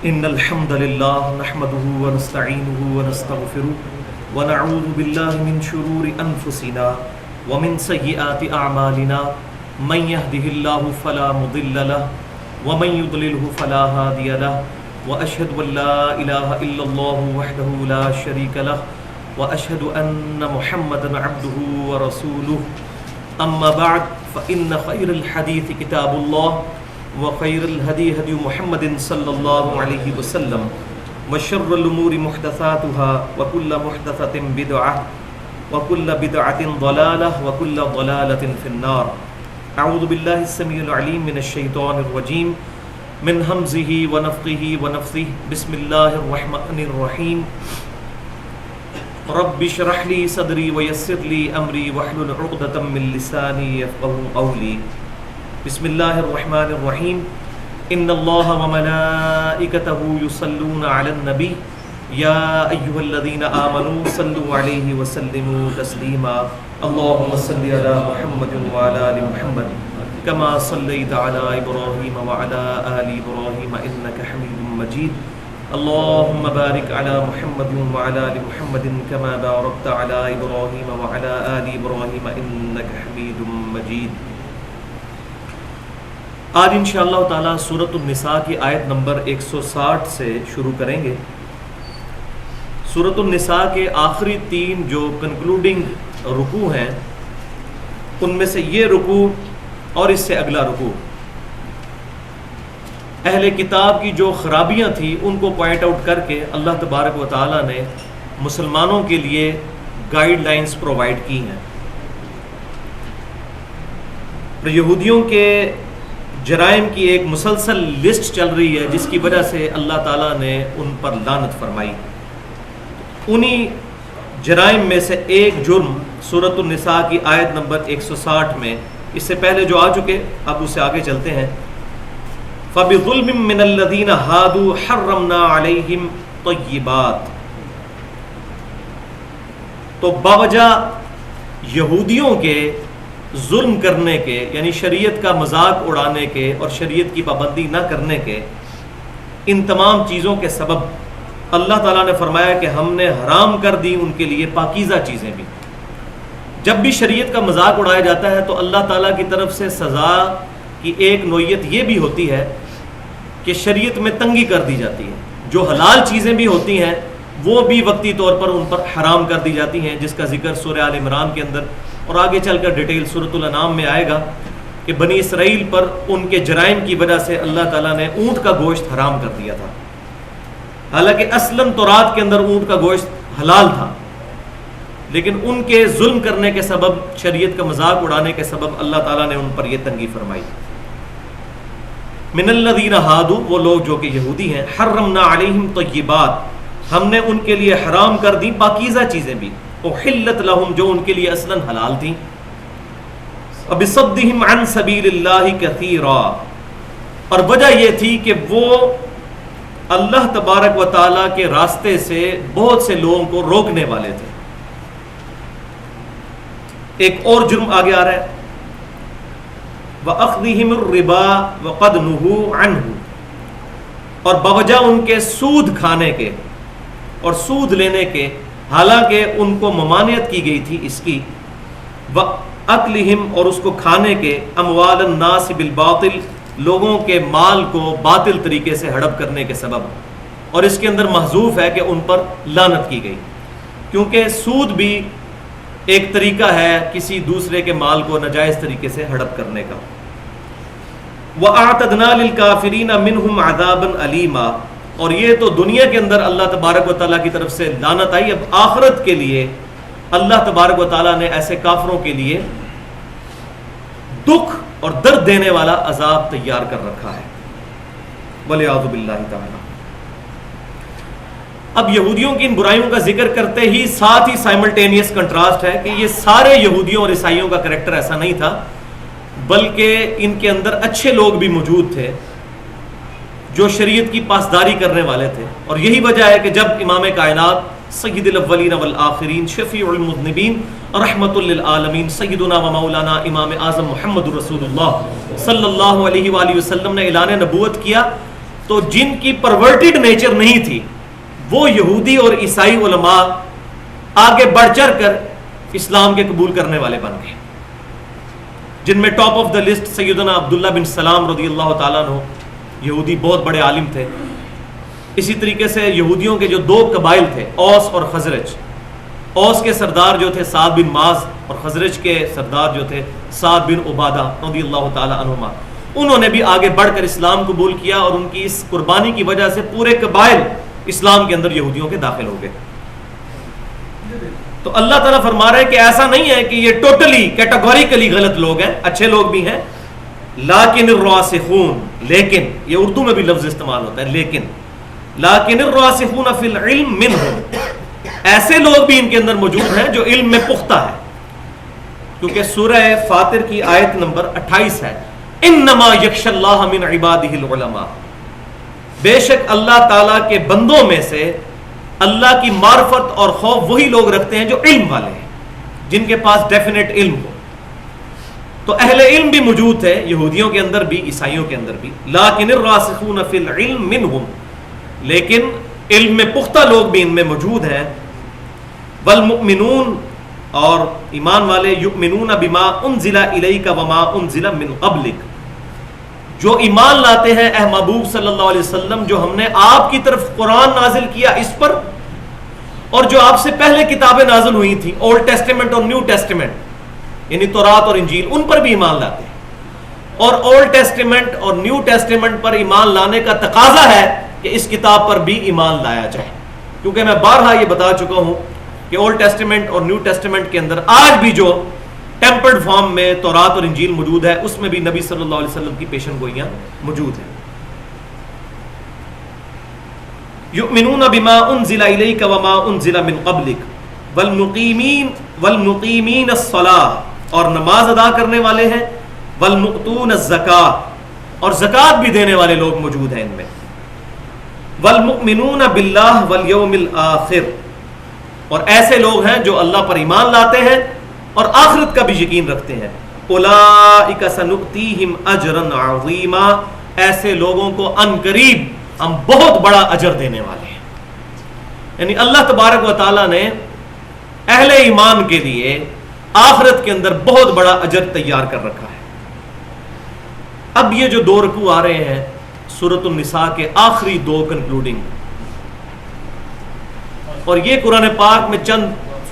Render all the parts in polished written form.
إن الحمد لله نحمده ونستعينه ونستغفره ونعوذ بالله من شرور أنفسنا ومن سيئات أعمالنا من يهده الله فلا مضل له ومن يضلله فلا هادي له وأشهد أن لا إله إلا الله وحده لا شريك له وأشهد أن محمدا عبده ورسوله أما بعد فإن خير الحديث كتاب الله وخير الهدي هدي محمد صلى الله عليه وسلم وشر الأمور محدثاتها وكل محدثة بدعة وكل بدعة ضلالة وكل ضلالة في النار. أعوذ بالله السميع العليم من الشيطان الرجيم من همزه ونفخه ونفثه. بسم الله الرحمن الرحيم. رب اشرح لي صدري ويسر لي أمري واحلل عقدة من لساني يفقهوا قولي. بسم الله الرحمن الرحيم. إن الله وملائكته يصلون على النبي يا أيها الذين آمنوا صلوا عليه وسلموا تسليما. اللهم صل على محمد وعلى آل محمد كما صليت على إبراهيم وعلى آل إبراهيم إنك حميد مجيد. اللهم بارك على محمد وعلى آل محمد كما باركت على إبراهيم وعلى آل إبراهيم إنك حميد مجيد. آج انشاءاللہ تعالی سورۃ النساء کی آیت نمبر 160 سے شروع کریں گے. سورۃ النساء کے آخری 3 جو کنکلوڈنگ رکوع ہیں ان میں سے یہ رکوع اور اس سے اگلا رکوع اہل کتاب کی جو خرابیاں تھیں ان کو پوائنٹ آؤٹ کر کے اللہ تبارک و تعالی نے مسلمانوں کے لیے گائیڈ لائنز پرووائڈ کی ہیں. یہودیوں کے جرائم کی ایک مسلسل لسٹ چل رہی ہے جس کی وجہ سے اللہ تعالیٰ نے ان پر لعنت فرمائی. انہی جرائم میں سے ایک جرم سورۃ النساء کی آیت نمبر 160 میں اس سے پہلے جو آ چکے اب اسے آگے چلتے ہیں. فَبِظُلْمٍ مِّنَ الَّذِينَ هَادُوا حَرَّمْنَا عَلَيْهِمْ طَيِّبَاتٍ. تو باوجہ یہودیوں کے ظلم کرنے کے یعنی شریعت کا مذاق اڑانے کے اور شریعت کی پابندی نہ کرنے کے ان تمام چیزوں کے سبب اللہ تعالیٰ نے فرمایا کہ ہم نے حرام کر دی ان کے لیے پاکیزہ چیزیں بھی. جب بھی شریعت کا مذاق اڑایا جاتا ہے تو اللہ تعالیٰ کی طرف سے سزا کی ایک نوعیت یہ بھی ہوتی ہے کہ شریعت میں تنگی کر دی جاتی ہے. جو حلال چیزیں بھی ہوتی ہیں وہ بھی وقتی طور پر ان پر حرام کر دی جاتی ہیں جس کا ذکر سورہ آل عمران کے اندر اور آگے چل کر ڈیٹیل سورۃ الانعام میں آئے گا کہ بنی اسرائیل پر ان کے جرائم کی وجہ سے اللہ تعالیٰ نے اونٹ کا گوشت حرام کر دیا تھا. حالانکہ اصلاً تورات کے اندر اونٹ کا گوشت حلال تھا لیکن ان کے ظلم کرنے کے سبب شریعت کا مذاق اڑانے کے سبب اللہ تعالیٰ نے ان پر یہ تنگی فرمائی. من الذین ہادوا وہ لوگ جو کہ یہودی ہیں حرمنا علیہم طیبات ہم نے ان کے لیے حرام کر دی پاکیزہ چیزیں بھی احلت لہم جو ان کے لیے اصلاً حلال تھیں. وبصدہم عن سبیل اللہ کثیرا اور وجہ یہ تھی کہ وہ اللہ تبارک و تعالیٰ کے راستے سے بہت سے لوگوں کو روکنے والے تھے. ایک اور جرم آگے آ رہا ہے وَأَخْذِهِمُ الرِّبَا وَقَدْ نُهُوا عَنْهُ اور بوجہ ان کے سود کھانے کے اور سود لینے کے حالانکہ ان کو ممانعت کی گئی تھی اس کی وَأَكْلِهِمْ اور اس کو کھانے کے أَمْوَالَ النَّاسِ بِالْبَاطِلِ لوگوں کے مال کو باطل طریقے سے ہڑپ کرنے کے سبب. اور اس کے اندر محذوف ہے کہ ان پر لعنت کی گئی کیونکہ سود بھی ایک طریقہ ہے کسی دوسرے کے مال کو ناجائز طریقے سے ہڑپ کرنے کا. وَأَعْتَدْنَا لِلْكَافِرِينَ مِنْهُمْ عَذَابًا أَلِيمًا اور یہ تو دنیا کے اندر اللہ تبارک و تعالیٰ کی طرف سے لعنت آئی. اب آخرت کے لیے اللہ تبارک و تعالیٰ نے ایسے کافروں کے لیے دکھ اور درد دینے والا عذاب تیار کر رکھا ہے وَلِعَاذُ بِاللَّهِ تَعَالَى. اب یہودیوں کی ان برائیوں کا ذکر کرتے ہی ساتھ ہی سائملٹینیس کنٹراسٹ ہے کہ یہ سارے یہودیوں اور عیسائیوں کا کریکٹر ایسا نہیں تھا بلکہ ان کے اندر اچھے لوگ بھی موجود تھے جو شریعت کی پاسداری کرنے والے تھے. اور یہی وجہ ہے کہ جب امام کائنات سید الاولین والآخرین شفیع المذنبین رحمت للعالمین سیدنا و مولانا امام اعظم محمد رسول اللہ صلی اللہ علیہ وآلہ وسلم نے اعلان نبوت کیا تو جن کی پرورٹڈ نیچر نہیں تھی وہ یہودی اور عیسائی علماء آگے بڑھ چڑھ کر اسلام کے قبول کرنے والے بن گئے، جن میں ٹاپ آف دا لسٹ سیدنا عبداللہ بن سلام رضی اللہ تعالیٰ عنہ، یہودی بہت بڑے عالم تھے۔ اسی طریقے سے یہودیوں کے جو دو قبائل تھے، اوس اور خزرج، اوس کے سردار جو تھے سعد بن معاذ اور خزرج کے سردار جو تھے سعد بن عبادہ رضی اللہ تعالیٰ عنہما، انہوں نے بھی آگے بڑھ کر اسلام قبول کیا، اور ان کی اس قربانی کی وجہ سے پورے قبائل اسلام کے اندر یہودیوں کے داخل ہو گئے۔ تو اللہ تعالیٰ فرما رہے ہیں کہ ایسا نہیں ہے کہ یہ ٹوٹلی کیٹاگوریکلی غلط لوگ ہیں، اچھے لوگ بھی ہیں۔ لیکن الراسخون، لیکن یہ اردو میں بھی لفظ استعمال ہوتا ہے لیکن الراسخون فی العلم منہم، ایسے لوگ بھی ان کے اندر موجود ہیں جو علم میں پختہ ہے، کیونکہ سورہ فاطر کی آیت نمبر 28 ہے، انما یخشی اللہ من عبادہ العلماء، بے شک اللہ تعالیٰ کے بندوں میں سے اللہ کی معرفت اور خوف وہی لوگ رکھتے ہیں جو علم والے ہیں، جن کے پاس ڈیفینیٹ علم ہو۔ تو اہل علم بھی موجود ہے یہودیوں کے اندر بھی، عیسائیوں کے اندر بھی، لیکن الراسخون فی العلم منہم، لیکن علم میں پختہ لوگ بھی ان میں موجود ہیں۔ والمؤمنون، اور ایمان والے، یؤمنون بما انزل الیک وما انزل من قبلک، جو ایمان لاتے ہیں اے محبوب صلی اللہ علیہ وسلم جو ہم نے آپ کی طرف قرآن نازل کیا اس پر، اور جو آپ سے پہلے کتابیں نازل ہوئی تھیں، اولڈ ٹیسٹیمنٹ اور نیو ٹیسٹیمنٹ، یعنی تورات اور انجیل، ان پر بھی ایمان لاتے ہیں۔ اور اولڈ ٹیسٹیمنٹ اور نیو ٹیسٹیمنٹ پر ایمان لانے کا تقاضا ہے کہ اس کتاب پر بھی ایمان لایا جائے، کیونکہ میں بارہا یہ بتا چکا ہوں کہ اولڈ ٹیسٹیمنٹ اور نیو ٹیسٹیمنٹ کے اندر آج بھی جو ٹیمپرڈ فارم میں تورات اور انجیل موجود ہے، اس میں بھی نبی صلی اللہ علیہ وسلم کی پیشن گوئیاں موجود ہیں۔ یؤمنون بما انزل الیک وما انزل من قبلک والمقیمین الصلاۃ، اور نماز ادا کرنے والے ہیں، والمؤتون الزکاۃ، اور زکوٰۃ بھی دینے والے لوگ موجود ہیں ان میں، والمؤمنون باللہ والیوم الآخر، اور ایسے لوگ ہیں جو اللہ پر ایمان لاتے ہیں اور آخرت کا بھی یقین رکھتے ہیں۔ اولئک سنؤتیہم اجرا عظیما، ایسے لوگوں کو ان قریب ہم بہت بڑا اجر دینے والے ہیں۔ یعنی اللہ تبارک و تعالیٰ نے اہل ایمان کے لیے آخرت کے اندر بہت بڑا اجر تیار کر رکھا ہے۔ اب یہ جو دو رکوع آ رہے ہیں سورۃ النساء کے آخری دو کنکلوڈنگ، اور یہ قرآن پاک میں چند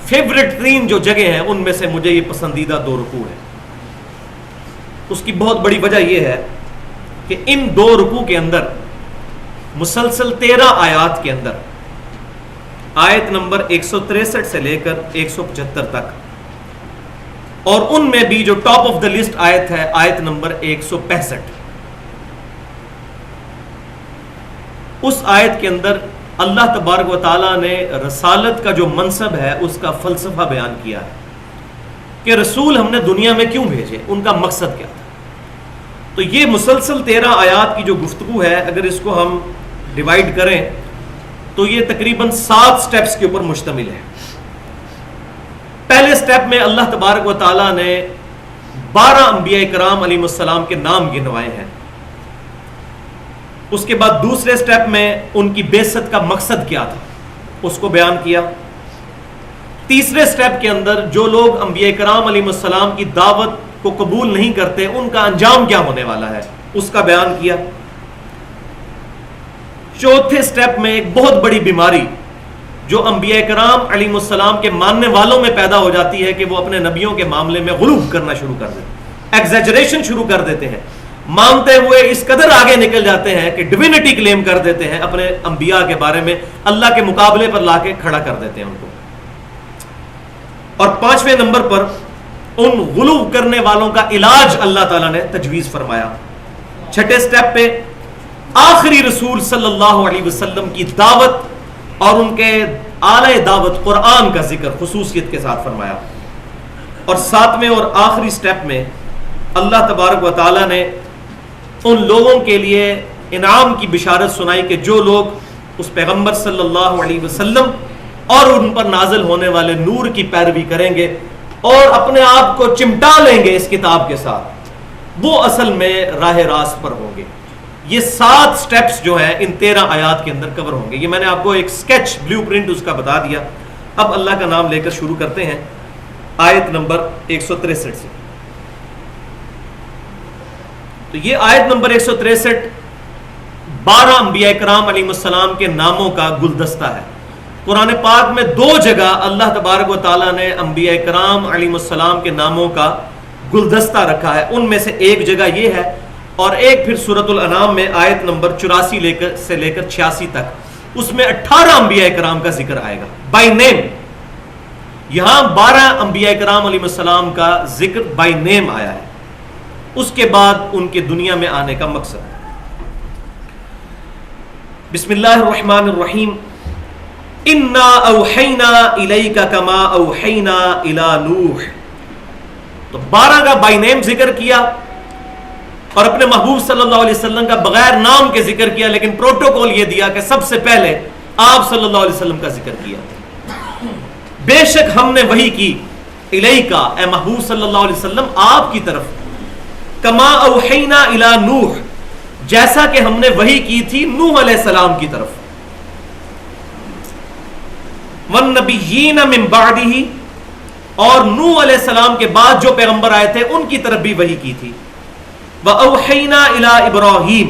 فیوریٹ ترین جو جگہ ہیں ان میں سے مجھے یہ پسندیدہ دو رکوع ہے۔ اس کی بہت بڑی وجہ یہ ہے کہ ان دو رکوع کے اندر مسلسل 13 آیات کے اندر آیت نمبر 163 سے لے کر 175 تک، اور ان میں بھی جو ٹاپ آف دا لسٹ آیت ہے آیت نمبر 165، اس آیت کے اندر اللہ تبارک و تعالیٰ نے رسالت کا جو منصب ہے اس کا فلسفہ بیان کیا ہے کہ رسول ہم نے دنیا میں کیوں بھیجے، ان کا مقصد کیا تھا۔ تو یہ مسلسل 13 آیات کی جو گفتگو ہے، اگر اس کو ہم ڈیوائیڈ کریں تو یہ تقریباً 7 سٹیپس کے اوپر مشتمل ہے۔ پہلے سٹیپ میں اللہ تبارک و تعالیٰ نے 12 انبیاء کرام علیہ السلام کے نام گنوائے ہیں۔ اس کے بعد دوسرے سٹیپ میں ان کی بعثت کا مقصد کیا تھا اس کو بیان کیا۔ تیسرے سٹیپ کے اندر جو لوگ انبیاء کرام علیہ السلام کی دعوت کو قبول نہیں کرتے ان کا انجام کیا ہونے والا ہے اس کا بیان کیا۔ چوتھے سٹیپ میں ایک بہت بڑی بیماری جو انبیاء کرام علیہ السلام کے ماننے والوں میں پیدا ہو جاتی ہے کہ وہ اپنے نبیوں کے معاملے میں غلو کرنا شروع کر دیتے ہیں، ایگزیجریشن شروع کر دیتے ہیں، مانتے ہوئے اس قدر آگے نکل جاتے ہیں کہ ڈیوینٹی کلیم کر دیتے ہیں اپنے انبیاء کے بارے میں، اللہ کے مقابلے پر لا کے کھڑا کر دیتے ہیں ان کو۔ اور 5ویں نمبر پر ان غلو کرنے والوں کا علاج اللہ تعالیٰ نے تجویز فرمایا۔ 6ٹھے سٹیپ پہ آخری رسول صلی اللہ علیہ وسلم کی دعوت اور ان کے اعلی دعوت قرآن کا ذکر خصوصیت کے ساتھ فرمایا۔ اور 7ویں اور آخری سٹیپ میں اللہ تبارک و تعالیٰ نے ان لوگوں کے لیے انعام کی بشارت سنائی کہ جو لوگ اس پیغمبر صلی اللہ علیہ وسلم اور ان پر نازل ہونے والے نور کی پیروی کریں گے اور اپنے آپ کو چمٹا لیں گے اس کتاب کے ساتھ، وہ اصل میں راہ راست پر ہوں گے۔ یہ 7 سٹیپس جو ہیں ان 13 آیات کے اندر کور ہوں گے. یہ میں نے آپ کو ایک سکیچ بلیو پرنٹ اس کا بتا دیا. اب اللہ کا نام لے کر شروع کرتے ہیں آیت نمبر 163 سے. تو یہ آیت نمبر 163 12 انبیاء کرام علیہ السلام کے ناموں کا گلدستہ ہے. قرآن پاک میں 2 جگہ اللہ تبارک و تعالیٰ نے انبیاء کرام علیہ السلام کے ناموں کا گلدستہ رکھا ہے. ان میں سے ایک جگہ یہ ہے اور ایک پھر سورۃ الانعام میں آیت نمبر 84 سے لے کر 86 تک, اس میں 18 انبیاء کرام کا ذکر آئے گا بائی نیم. یہاں 12 انبیاء کرام علیہ السلام کا ذکر بائی نیم آیا ہے. اس کے بعد ان کے دنیا میں آنے کا مقصد. بسم اللہ الرحمن الرحیم. انا اوحینا الیک کما اوحینا الی نوح. تو 12 کا بائی نیم ذکر کیا اور اپنے محبوب صلی اللہ علیہ وسلم کا بغیر نام کے ذکر کیا, لیکن پروٹوکول یہ دیا کہ سب سے پہلے آپ صلی اللہ علیہ وسلم کا ذکر کیا. بے شک ہم نے وحی کی الیکا, اے محبوب صلی اللہ علیہ وسلم آپ کی طرف, کما اوحینا الی نوح, جیسا کہ ہم نے وحی کی تھی نوح علیہ السلام کی طرف, والنبیین من بعدہ, اور نوح علیہ السلام کے بعد جو پیغمبر آئے تھے ان کی طرف بھی وحی کی تھی. وَأَوْحَيْنَا إِلَىٰ إِبْرَاهِيمَ,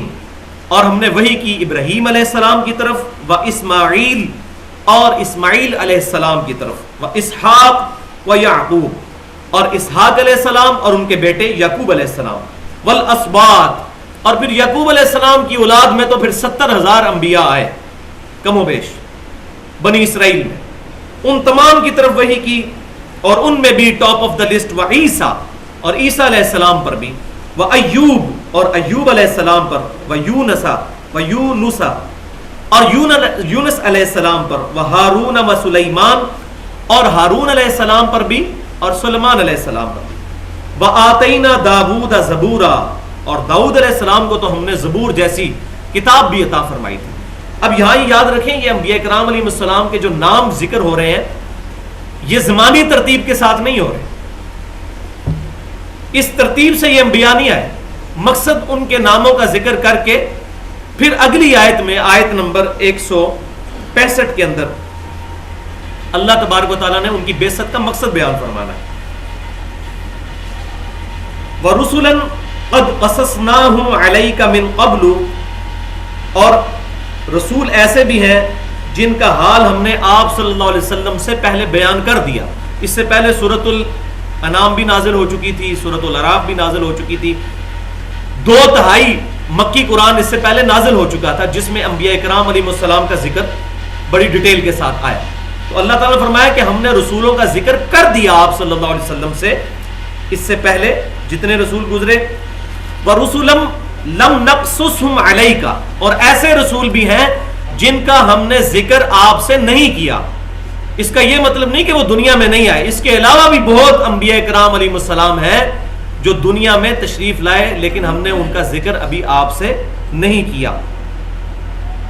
اور ہم نے وحی کی ابراہیم علیہ السلام کی طرف, وَإِسْمَاعِيل, اور اسماعیل علیہ السلام کی طرف, وَإِسْحَاقَ وَيَعْقُوب, اور اسحاق علیہ السلام اور ان کے بیٹے یعقوب علیہ السلام, وَالْأَسْبَاطِ, اور پھر یعقوب علیہ السلام کی اولاد میں تو پھر 70,000 انبیاء آئے کم و بیش بنی اسرائیل میں, ان تمام کی طرف وحی کی. اور ان میں بھی ٹاپ آف دا لسٹ وعیسیٰ, اور عیسیٰ علیہ السلام پر بھی, وَأَيُّوب, اور ایوب علیہ السلام پر, وَيُونَسَ, اور یونس علیہ السلام پر, وَهَارُونَ وَسُلَيْمَانَ, اور ہارون علیہ السلام پر بھی, اور سلیمان علیہ السلام پر بھی. وَآتَيْنَا دَاوُودَ زَبُورًا, اور داؤد علیہ السلام کو تو ہم نے زبور جیسی کتاب بھی عطا فرمائی تھی. اب یہاں یہ یاد رکھیں, یہ انبیاء کرام علیہ السلام کے جو نام ذکر ہو رہے ہیں یہ زمانی ترتیب کے ساتھ نہیں ہو رہے, اس ترتیب سے یہ انبیاء نہیں آئے. مقصد ان کے ناموں کا ذکر کر کے پھر اگلی آیت میں, آیت نمبر 165 کے اندر اللہ تبارک و تعالیٰ نے ان کی بعثت کا مقصد بیان فرمانا ہے. وَرُسُلًا قَدْ قَصَصْنَاهُمْ عَلَيْكَ مِنْ قَبْلُ, اور رسول ایسے بھی ہیں جن کا حال ہم نے آپ صلی اللہ علیہ وسلم سے پہلے بیان کر دیا. اس سے پہلے سورۃ الانعام بھی نازل ہو چکی تھی, سورۃ الاعراف بھی نازل ہو چکی تھی, 2/3 مکی قرآن اس سے پہلے نازل ہو چکا تھا جس میں انبیاء کرام علیہ السلام کا ذکر بڑی ڈیٹیل کے ساتھ آیا. تو اللہ تعالیٰ نے فرمایا کہ ہم نے رسولوں کا ذکر کر دیا آپ صلی اللہ علیہ وسلم سے اس سے پہلے جتنے رسول گزرے. وَرُسُلًا لَمْ نَقْصُصْهُمْ عَلَيْكَ, اور ایسے رسول بھی ہیں جن کا ہم نے ذکر آپ سے نہیں کیا. اس کا یہ مطلب نہیں کہ وہ دنیا میں نہیں آئے, اس کے علاوہ بھی بہت انبیاء کرام علیہ السلام ہیں جو دنیا میں تشریف لائے لیکن ہم نے ان کا ذکر ابھی آپ سے نہیں کیا.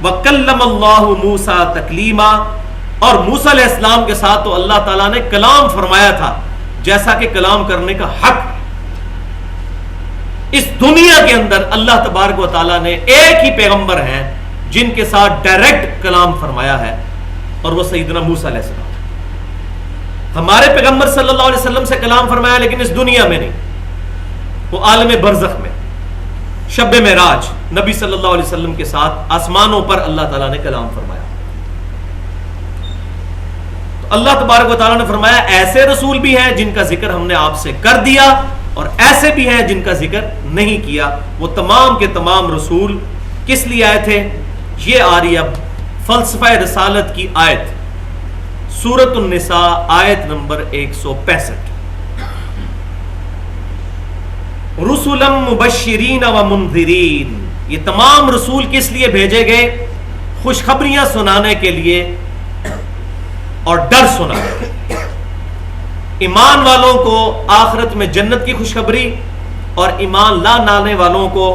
وَكَلَّمَ اللَّهُ مُوسَىٰ تَكْلِيمًا, اور موسیٰ علیہ السلام کے ساتھ تو اللہ تعالیٰ نے کلام فرمایا تھا جیسا کہ کلام کرنے کا حق اس دنیا کے اندر اللہ تبارک و تعالیٰ نے ایک ہی پیغمبر ہیں جن کے ساتھ ڈائریکٹ کلام فرمایا ہے, اور وہ سیدنا موسیٰ علیہ السلام. ہمارے پیغمبر صلی اللہ علیہ وسلم سے کلام فرمایا لیکن اس دنیا میں نہیں, وہ عالم برزخ میں شب معراج نبی صلی اللہ علیہ وسلم کے ساتھ آسمانوں پر اللہ تعالیٰ نے کلام فرمایا. تو اللہ تبارک و تعالیٰ نے فرمایا ایسے رسول بھی ہیں جن کا ذکر ہم نے آپ سے کر دیا, اور ایسے بھی ہیں جن کا ذکر نہیں کیا. وہ تمام کے تمام رسول کس لیے آئے تھے؟ یہ آ رہی اب فلسفہ رسالت کی آیت, سورۃ النساء آیت نمبر 165. رسلا مبشرین و منذرین, یہ تمام رسول کس لیے بھیجے گئے؟ خوشخبریاں سنانے کے لیے اور ڈر سنانے کے لیے. ایمان والوں کو آخرت میں جنت کی خوشخبری, اور ایمان لا لانے والوں کو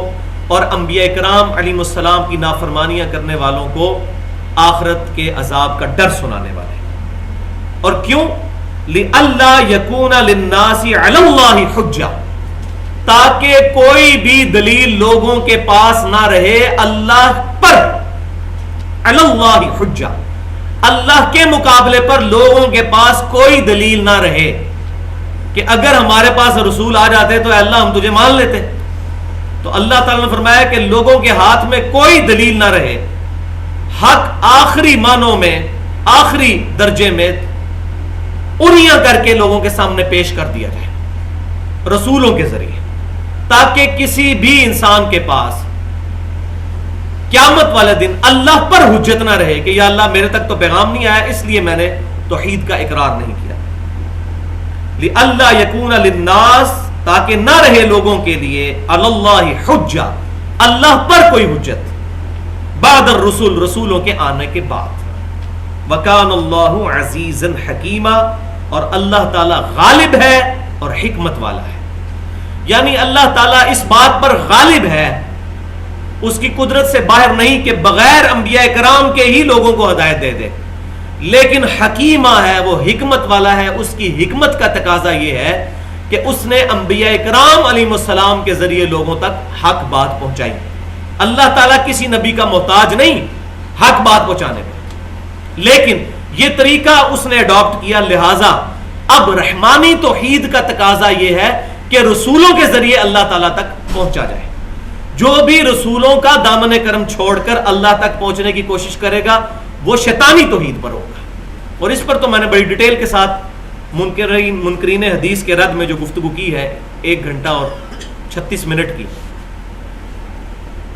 اور انبیاء کرام علیہ السلام کی نافرمانیاں کرنے والوں کو آخرت کے عذاب کا ڈر سنانے والے. اور کیوں؟ لِأَلَّا يَكُونَ لِلنَّاسِ عَلَى اللَّهِ حُجَّةٌ, تاکہ کوئی بھی دلیل لوگوں کے پاس نہ رہے اللہ پر، علی اللہ حجہ، اللہ کے مقابلے پر لوگوں کے پاس کوئی دلیل نہ رہے کہ اگر ہمارے پاس رسول آ جاتے تو اے اللہ ہم تجھے مان لیتے. تو اللہ تعالیٰ نے فرمایا کہ لوگوں کے ہاتھ میں کوئی دلیل نہ رہے، حق آخری معنوں میں، آخری درجے میں اریاں کر کے لوگوں کے سامنے پیش کر دیا جائے رسولوں کے ذریعے، تاکہ کسی بھی انسان کے پاس قیامت والے دن اللہ پر حجت نہ رہے کہ یا اللہ میرے تک تو پیغام نہیں آیا اس لیے میں نے توحید کا اقرار نہیں کیا. لِأَلَّا يَكُونَ لِلنَّاسِ، تاکہ نہ رہے لوگوں کے لیے علی اللہ حجہ، اللہ پر کوئی حجت، بعد الرسول، رسولوں کے آنے کے بعد. وَكَانَ اللَّهُ عَزِيزًا حَكِيمًا، اور اللہ تعالی غالب ہے اور حکمت والا ہے. یعنی اللہ تعالیٰ اس بات پر غالب ہے، اس کی قدرت سے باہر نہیں کہ بغیر انبیاء کرام کے ہی لوگوں کو ہدایت دے دے، لیکن حکیمہ ہے، وہ حکمت والا ہے. اس کی حکمت کا تقاضا یہ ہے کہ اس نے انبیاء کرام علیہ السلام کے ذریعے لوگوں تک حق بات پہنچائی. اللہ تعالیٰ کسی نبی کا محتاج نہیں حق بات پہنچانے میں، لیکن یہ طریقہ اس نے اڈاپٹ کیا. لہٰذا اب رحمانی توحید کا تقاضا یہ ہے کہ رسولوں کے ذریعے اللہ تعالیٰ تک پہنچا جائے. جو بھی رسولوں کا دامن کرم چھوڑ کر اللہ تک پہنچنے کی کوشش کرے گا وہ شیطانی توحید پر ہوگا. اور اس پر تو میں نے بڑی ڈیٹیل کے ساتھ منکرین حدیث کے رد میں جو گفتگو کی ہے 1 گھنٹہ اور 36 منٹ کی،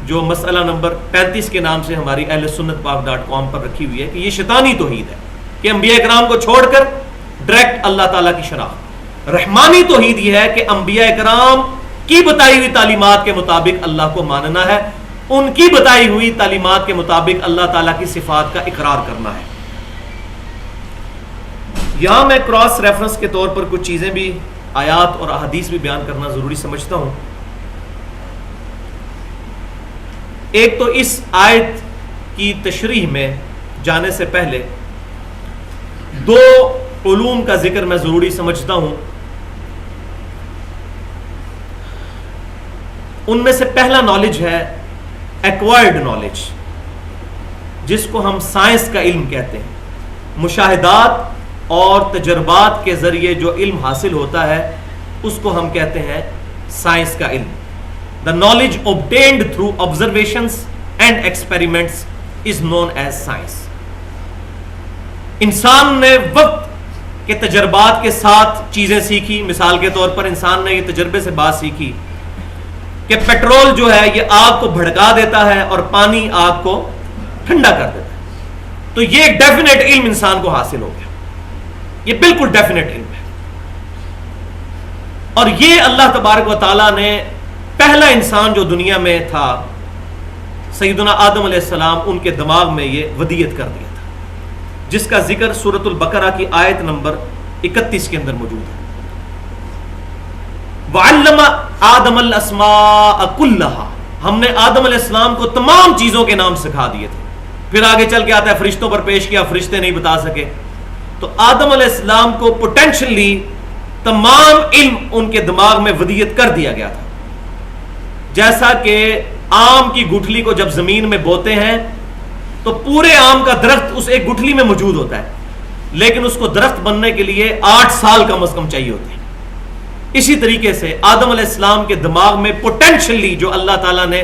جو مسئلہ نمبر 35 کے نام سے ہماری اہل سنت پاک.com پر رکھی ہوئی ہے کہ یہ شیطانی توحید ہے کہ انبیاء کرام کو چھوڑ کر ڈائریکٹ اللہ تعالیٰ کی شناخت. رحمانی توحید یہ ہے کہ انبیاء کرام کی بتائی ہوئی تعلیمات کے مطابق اللہ کو ماننا ہے، ان کی بتائی ہوئی تعلیمات کے مطابق اللہ تعالیٰ کی صفات کا اقرار کرنا ہے. یہاں میں کراس ریفرنس کے طور پر کچھ چیزیں بھی، آیات اور احادیث بھی بیان کرنا ضروری سمجھتا ہوں. ایک تو اس آیت کی تشریح میں جانے سے پہلے 2 علوم کا ذکر میں ضروری سمجھتا ہوں. ان میں سے پہلا نالج ہے ایکوائرڈ نالج، جس کو ہم سائنس کا علم کہتے ہیں. مشاہدات اور تجربات کے ذریعے جو علم حاصل ہوتا ہے اس کو ہم کہتے ہیں سائنس کا علم. The knowledge obtained through observations and experiments is known as science. انسان نے وقت کے تجربات کے ساتھ چیزیں سیکھی. مثال کے طور پر انسان نے یہ تجربے سے بات سیکھی کہ پیٹرول جو ہے یہ آگ کو بھڑکا دیتا ہے اور پانی آگ کو ٹھنڈا کر دیتا ہے. تو یہ ایک ڈیفینیٹ علم انسان کو حاصل ہو گیا، یہ بالکل ڈیفینیٹ علم ہے. اور یہ اللہ تبارک و تعالیٰ نے پہلا انسان جو دنیا میں تھا سیدنا آدم علیہ السلام، ان کے دماغ میں یہ ودیت کر دیا تھا، جس کا ذکر سورۃ البقرہ کی آیت نمبر 31 کے اندر موجود ہے. وَعَلَّمَ آدَمَ الْأَسْمَاءَ كُلَّهَا، ہم نے آدم علیہ السلام کو تمام چیزوں کے نام سکھا دیے تھے. پھر آگے چل کے آتا ہے فرشتوں پر پیش کیا، فرشتے نہیں بتا سکے. تو آدم علیہ السلام کو پوٹینشلی تمام علم ان کے دماغ میں ودیت کر دیا گیا تھا. جیسا کہ آم کی گٹھلی کو جب زمین میں بوتے ہیں تو پورے آم کا درخت اس ایک گٹھلی میں موجود ہوتا ہے، لیکن اس کو درخت بننے کے لیے 8 سال کم از کم چاہیے ہوتے ہیں. اسی طریقے سے آدم علیہ السلام کے دماغ میں پوٹینشلی جو اللہ تعالیٰ نے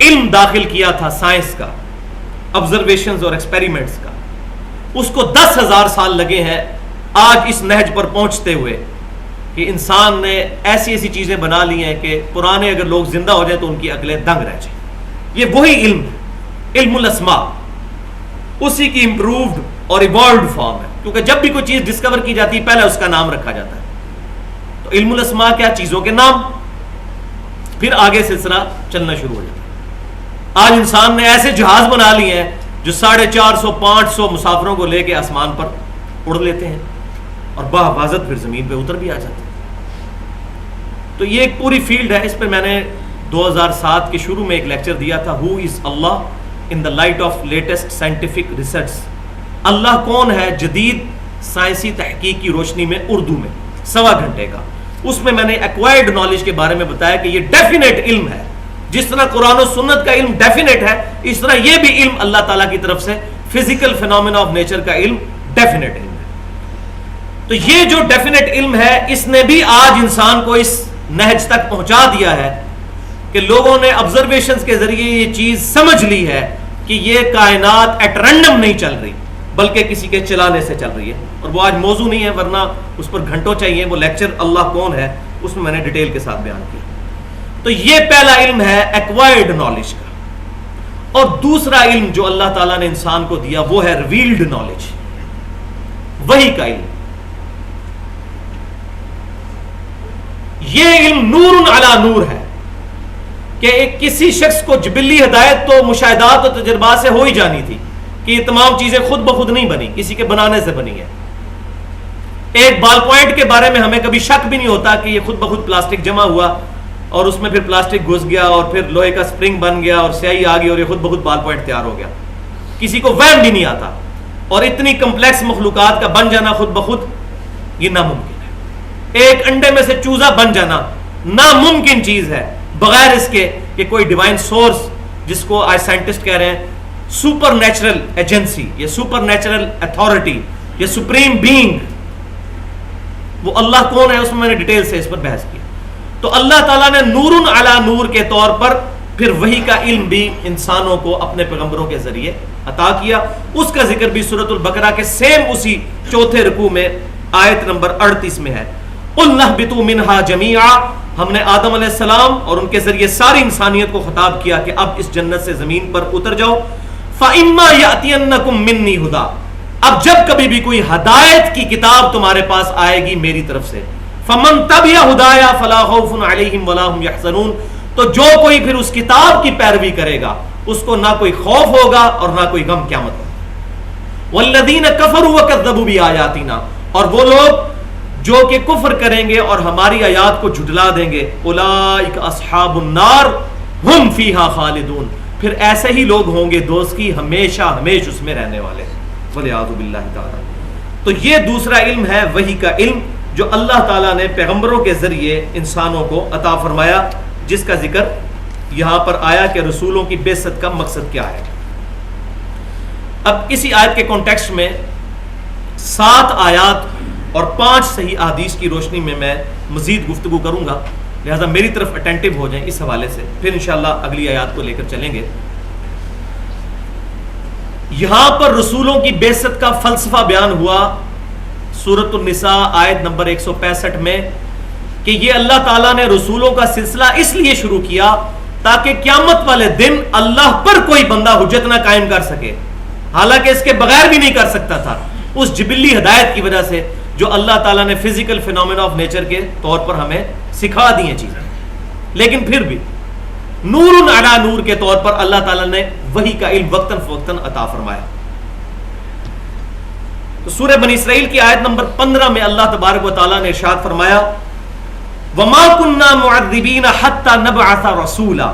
علم داخل کیا تھا سائنس کا، آبزرویشنز اور ایکسپیریمنٹس کا، اس کو 10,000 سال لگے ہیں آج اس نہج پر پہنچتے ہوئے کہ انسان نے ایسی ایسی چیزیں بنا لی ہیں کہ پرانے اگر لوگ زندہ ہو جائیں تو ان کی عقلیں دنگ رہ جائیں. یہ وہی علم ہے، علم الاسماء، اسی کی امپرووڈ اور ایوالوڈ فارم ہے. کیونکہ جب بھی کوئی چیز ڈسکور کی جاتی ہے پہلے اس کا نام رکھا جاتا ہے. تو علم الاسماء کیا؟ چیزوں کے نام. پھر آگے سلسلہ چلنا شروع ہو جاتا ہے. آج انسان نے ایسے جہاز بنا لیے ہیں جو 450-500 مسافروں کو لے کے آسمان پر اڑ لیتے ہیں اور بحفاظت پھر زمین پہ اتر بھی آ جاتے ہیں. تو یہ ایک پوری فیلڈ ہے. اس پہ میں نے 2007 کے شروع میں ایک لیکچر دیا تھا، who is Allah in the light of latest scientific research. Allah کون ہے جدید سائنسی تحقیق کی روشنی میں، اردو میں 1.25 گھنٹے کا. اس میں نے ایکوائرڈ نالج کے بارے میں بتایا کہ یہ ڈیفینیٹ علم ہے. جس طرح قرآن و سنت کا علم ڈیفینیٹ ہے, اس طرح یہ بھی علم اللہ تعالیٰ کی طرف سے فزیکل فینومینا آف نیچر کا علم ڈیفینیٹ علم ہے. تو یہ جو ڈیفینیٹ علم ہے اس نے بھی آج انسان کو اس نہج تک پہنچا دیا ہے کہ لوگوں نے آبزرویشنز کے ذریعے یہ چیز سمجھ لی ہے کہ یہ کائنات ایٹ رینڈم نہیں چل رہی بلکہ کسی کے چلانے سے چل رہی ہے. اور وہ آج موضوع نہیں ہے, ورنہ اس پر گھنٹوں چاہیے. وہ لیکچر اللہ کون ہے اس میں نے ڈیٹیل کے ساتھ بیان کیا. تو یہ پہلا علم ہے ایکوائرڈ نالج کا. اور دوسرا علم جو اللہ تعالیٰ نے انسان کو دیا وہ ہے ریویلڈ نالج, وحی کا علم. یہ علم نور علی نور ہے کہ کسی شخص کو جبلی ہدایت تو مشاہدات اور تجربات سے ہو ہی جانی تھی کہ یہ تمام چیزیں خود بخود نہیں بنی, کسی کے بنانے سے بنی ہے. ایک بال پوائنٹ کے بارے میں ہمیں کبھی شک بھی نہیں ہوتا کہ یہ خود بخود پلاسٹک جمع ہوا اور اس میں پھر پلاسٹک گھس گیا اور پھر لوہے کا سپرنگ بن گیا اور سیاہی آ گئی اور یہ خود بخود بال پوائنٹ تیار ہو گیا. کسی کو وہم بھی نہیں آتا. اور اتنی کمپلیکس مخلوقات کا بن جانا خود بخود یہ ناممکن ہے. ایک انڈے میں سے چوزا بن جانا ناممکن چیز ہے بغیر اس کے کہ کوئی ڈیوائن سورس, جس کو آج سائنٹسٹ کہہ رہے ہیں سپر نیچرل ایجنسی یا سپر نیچرل اتھارٹی یا سپریم بینگ, وہ اللہ کون ہے اس میں نے ڈیٹیل سے اس پر بحث کیا. تو اللہ تعالیٰ نے نور علی نور کے طور پر پھر وحی کا علم بھی انسانوں کو اپنے پیغمبروں کے ذریعے عطا کیا. اس کا ذکر بھی سورۃ البقرہ کے سیم اسی چوتھے رکوع میں آیت نمبر 38 میں ہے. قُلْ نَهْبِطُوا مِنْهَا جَمِيعًا, ہم نے آدم علیہ السلام اور ان کے ذریعے ساری انسانیت کو خطاب کیا کہ اب اس جنت سے زمین پر اتر جاؤ. فَإِمَّا يَأْتِيَنَّكُم مِّنِّي هُدًى, اب جب کبھی بھی کوئی ہدایت کی کتاب تمہارے پاس آئے گی میری طرف سے, فَمَن تَبِعَ هُدَايَ فَلَا خَوْفٌ عَلَيْهِمْ وَلَا هُمْ يَحْزَنُونَ, تو جو کوئی پھر اس کتاب کی پیروی کرے گا اس کو نہ کوئی خوف ہوگا اور نہ کوئی غم قیامت میں. وَالَّذِينَ كَفَرُوا وَكَذَّبُوا بِآيَاتِنَا, اور وہ لوگ جو کہ کفر کریں گے اور ہماری آیات کو جھٹلا دیں گے, اولئک اصحاب النار ہم فیہا خالدون, پھر ایسے ہی لوگ ہوں گے دوست کی ہمیشہ ہمیش اس میں رہنے والے. والعیاذ باللہ تعالی. تو یہ دوسرا علم ہے وحی کا علم جو اللہ تعالیٰ نے پیغمبروں کے ذریعے انسانوں کو عطا فرمایا, جس کا ذکر یہاں پر آیا کہ رسولوں کی بعثت کا مقصد کیا ہے. اب اسی آیت کے کانٹیکسٹ میں 7 آیات اور 5 صحیح احادیث کی روشنی میں مزید گفتگو کروں گا, لہذا میری طرف اٹینٹو ہو جائیں اس حوالے سے, پھر انشاءاللہ اگلی آیات کو لے کر چلیں گے. یہاں پر رسولوں کی بعثت کا فلسفہ بیان ہوا سورۃ النساء آیت نمبر 165 میں کہ یہ اللہ تعالیٰ نے رسولوں کا سلسلہ اس لیے شروع کیا تاکہ قیامت والے دن اللہ پر کوئی بندہ حجت نہ قائم کر سکے, حالانکہ اس کے بغیر بھی نہیں کر سکتا تھا, اس جبلی ہدایت کی وجہ سے جو اللہ تعالیٰ نے فزیکل فینومینا آف نیچر کے طور پر ہمیں سکھا دی ہیں چیزیں. لیکن پھر بھی نور علی نور کے طور پر اللہ تعالیٰ نے وحی کا علم وقتاً فوقتاً عطا فرمایا. تو سورہ بنی اسرائیل کی آیت نمبر 15 میں اللہ تبارک و تعالیٰ نے ارشاد فرمایا وَمَا كُنَّا مُعَذِّبِينَ حَتَّى نَبْعَثَ رَسُولًا,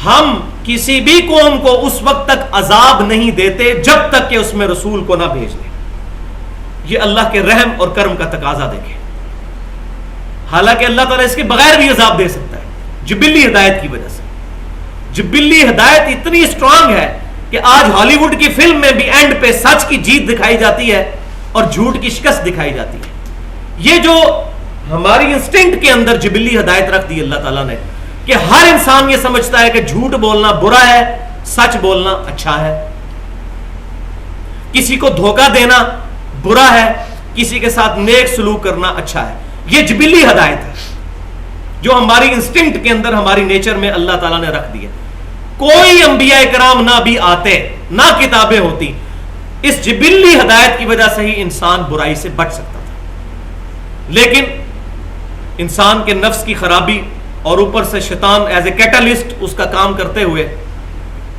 ہم کسی بھی قوم کو اس وقت تک عذاب نہیں دیتے جب تک کہ اس میں رسول کو نہ بھیج دیں. یہ اللہ کے رحم اور کرم کا تقاضا دیکھیں, حالانکہ اللہ تعالیٰ اس کے بغیر بھی عذاب دے سکتا ہے جبلی ہدایت کی وجہ سے. جبلی ہدایت اتنی اسٹرانگ ہے کہ آج ہالی ووڈ کی فلم میں بھی اینڈ پہ سچ کی جیت دکھائی جاتی ہے اور جھوٹ کی شکست دکھائی جاتی ہے. یہ جو ہماری انسٹنکٹ کے اندر جبلی ہدایت رکھ دی اللہ تعالیٰ نے کہ ہر انسان یہ سمجھتا ہے کہ جھوٹ بولنا برا ہے, سچ بولنا اچھا ہے, کسی کو دھوکہ دینا برا ہے, کسی کے ساتھ نیک سلوک کرنا اچھا ہے. یہ جبلی ہدایت ہے جو ہماری انسٹنکٹ کے اندر ہماری نیچر میں اللہ تعالیٰ نے رکھ دی ہے. کوئی انبیاء کرام نہ بھی آتے نہ کتابیں ہوتی, اس جبلی ہدایت کی وجہ سے ہی انسان برائی سے بچ سکتا تھا. لیکن انسان کے نفس کی خرابی اور اوپر سے شیطان ایز اے کیٹالسٹ اس کا کام کرتے ہوئے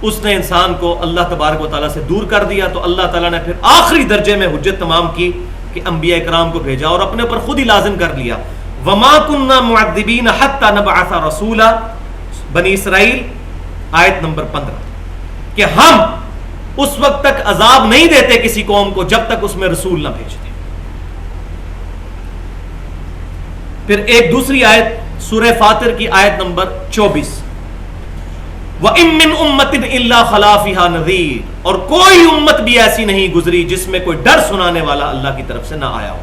اس نے انسان کو اللہ تبارک و تعالیٰ سے دور کر دیا. تو اللہ تعالیٰ نے پھر آخری درجے میں حجت تمام کی کہ انبیاء کرام کو بھیجا اور اپنے اوپر خود ہی لازم کر لیا. وَمَا كُنَّا مُعَذِّبِينَ حَتَّى نَبْعَثَ رَسُولًا, بنی اسرائیل آیت نمبر 15, کہ ہم اس وقت تک عذاب نہیں دیتے کسی قوم کو جب تک اس میں رسول نہ بھیج دیں. پھر ایک دوسری آیت سورہ فاطر کی آیت نمبر 24، وَإِن مِّنْ أُمَّةٍ إِلَّا خَلَا فِيهَا نَذِيرٌ، اور کوئی امت بھی ایسی نہیں گزری جس میں کوئی ڈر سنانے والا اللہ کی طرف سے نہ آیا ہو.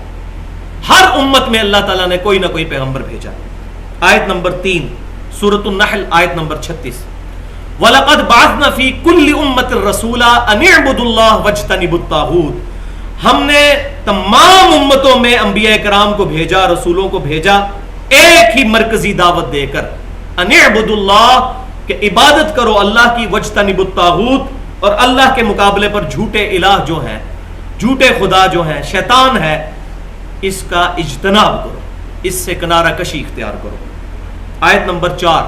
ہر امت میں اللہ تعالیٰ نے کوئی نہ کوئی پیغمبر بھیجا. آیت نمبر 3 سورۃ النحل آیت نمبر 36، وَلَقَدْ بَعَثْنَا فِي كُلِّ أُمَّةٍ رَسُولًا أَنِ اعْبُدُوا اللَّهَ وَاجْتَنِبُوا الطَّاغُوتَ، ہم نے تمام امتوں میں انبیاء کرام کو بھیجا، رسولوں کو بھیجا ایک ہی مرکزی دعوت دے کر، أَنِ اعْبُدُوا اللَّهَ، کہ عبادت کرو اللہ کی، وَاجْتَنِبُوا الطَّاغُوتَ، اور اللہ کے مقابلے پر جھوٹے الہ جو ہیں، جھوٹے خدا جو ہیں، شیطان ہے، اس کا اجتناب کرو، اس سے کنارہ کشی اختیار کرو. آیت نمبر 4،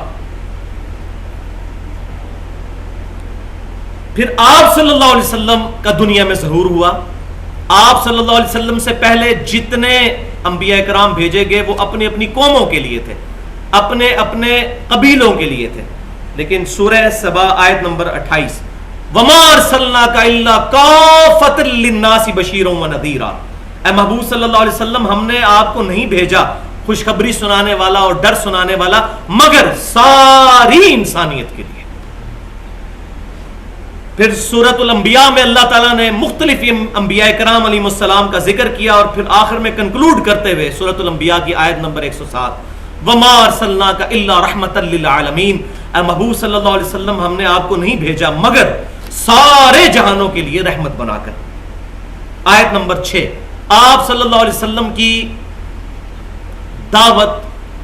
پھر آپ صلی اللہ علیہ وسلم کا دنیا میں ظہور ہوا. آپ صلی اللہ علیہ وسلم سے پہلے جتنے انبیاء کرام بھیجے گئے وہ اپنی اپنی قوموں کے لیے تھے، اپنے اپنے قبیلوں کے لیے تھے. لیکن سورہ سبا آیت نمبر 28، وَمَا أَرْسَلْنَاكَ إِلَّا كَافَّةً لِلنَّاسِ بَشِيرًا وَنَذِيرًا، اے محبوب صلی اللہ علیہ وسلم، ہم نے آپ کو نہیں بھیجا خوشخبری سنانے والا اور ڈر سنانے والا مگر ساری انسانیت کے لیے. پھر سورۃ الانبیاء میں اللہ تعالیٰ نے مختلف انبیاء کرام علیہ السلام کا ذکر کیا، اور پھر آخر میں کنکلوڈ کرتے ہوئے سورۃ الانبیاء کی آیت نمبر 107، وَمَا أَرْسَلْنَاكَ إِلَّا رَحْمَةً لِلْعَالَمِينَ، اے محبوب صلی اللہ علیہ وسلم، ہم نے آپ کو نہیں بھیجا مگر سارے جہانوں کے لیے رحمت بنا کر. آیت نمبر 6، آپ صلی اللہ علیہ وسلم کی دعوت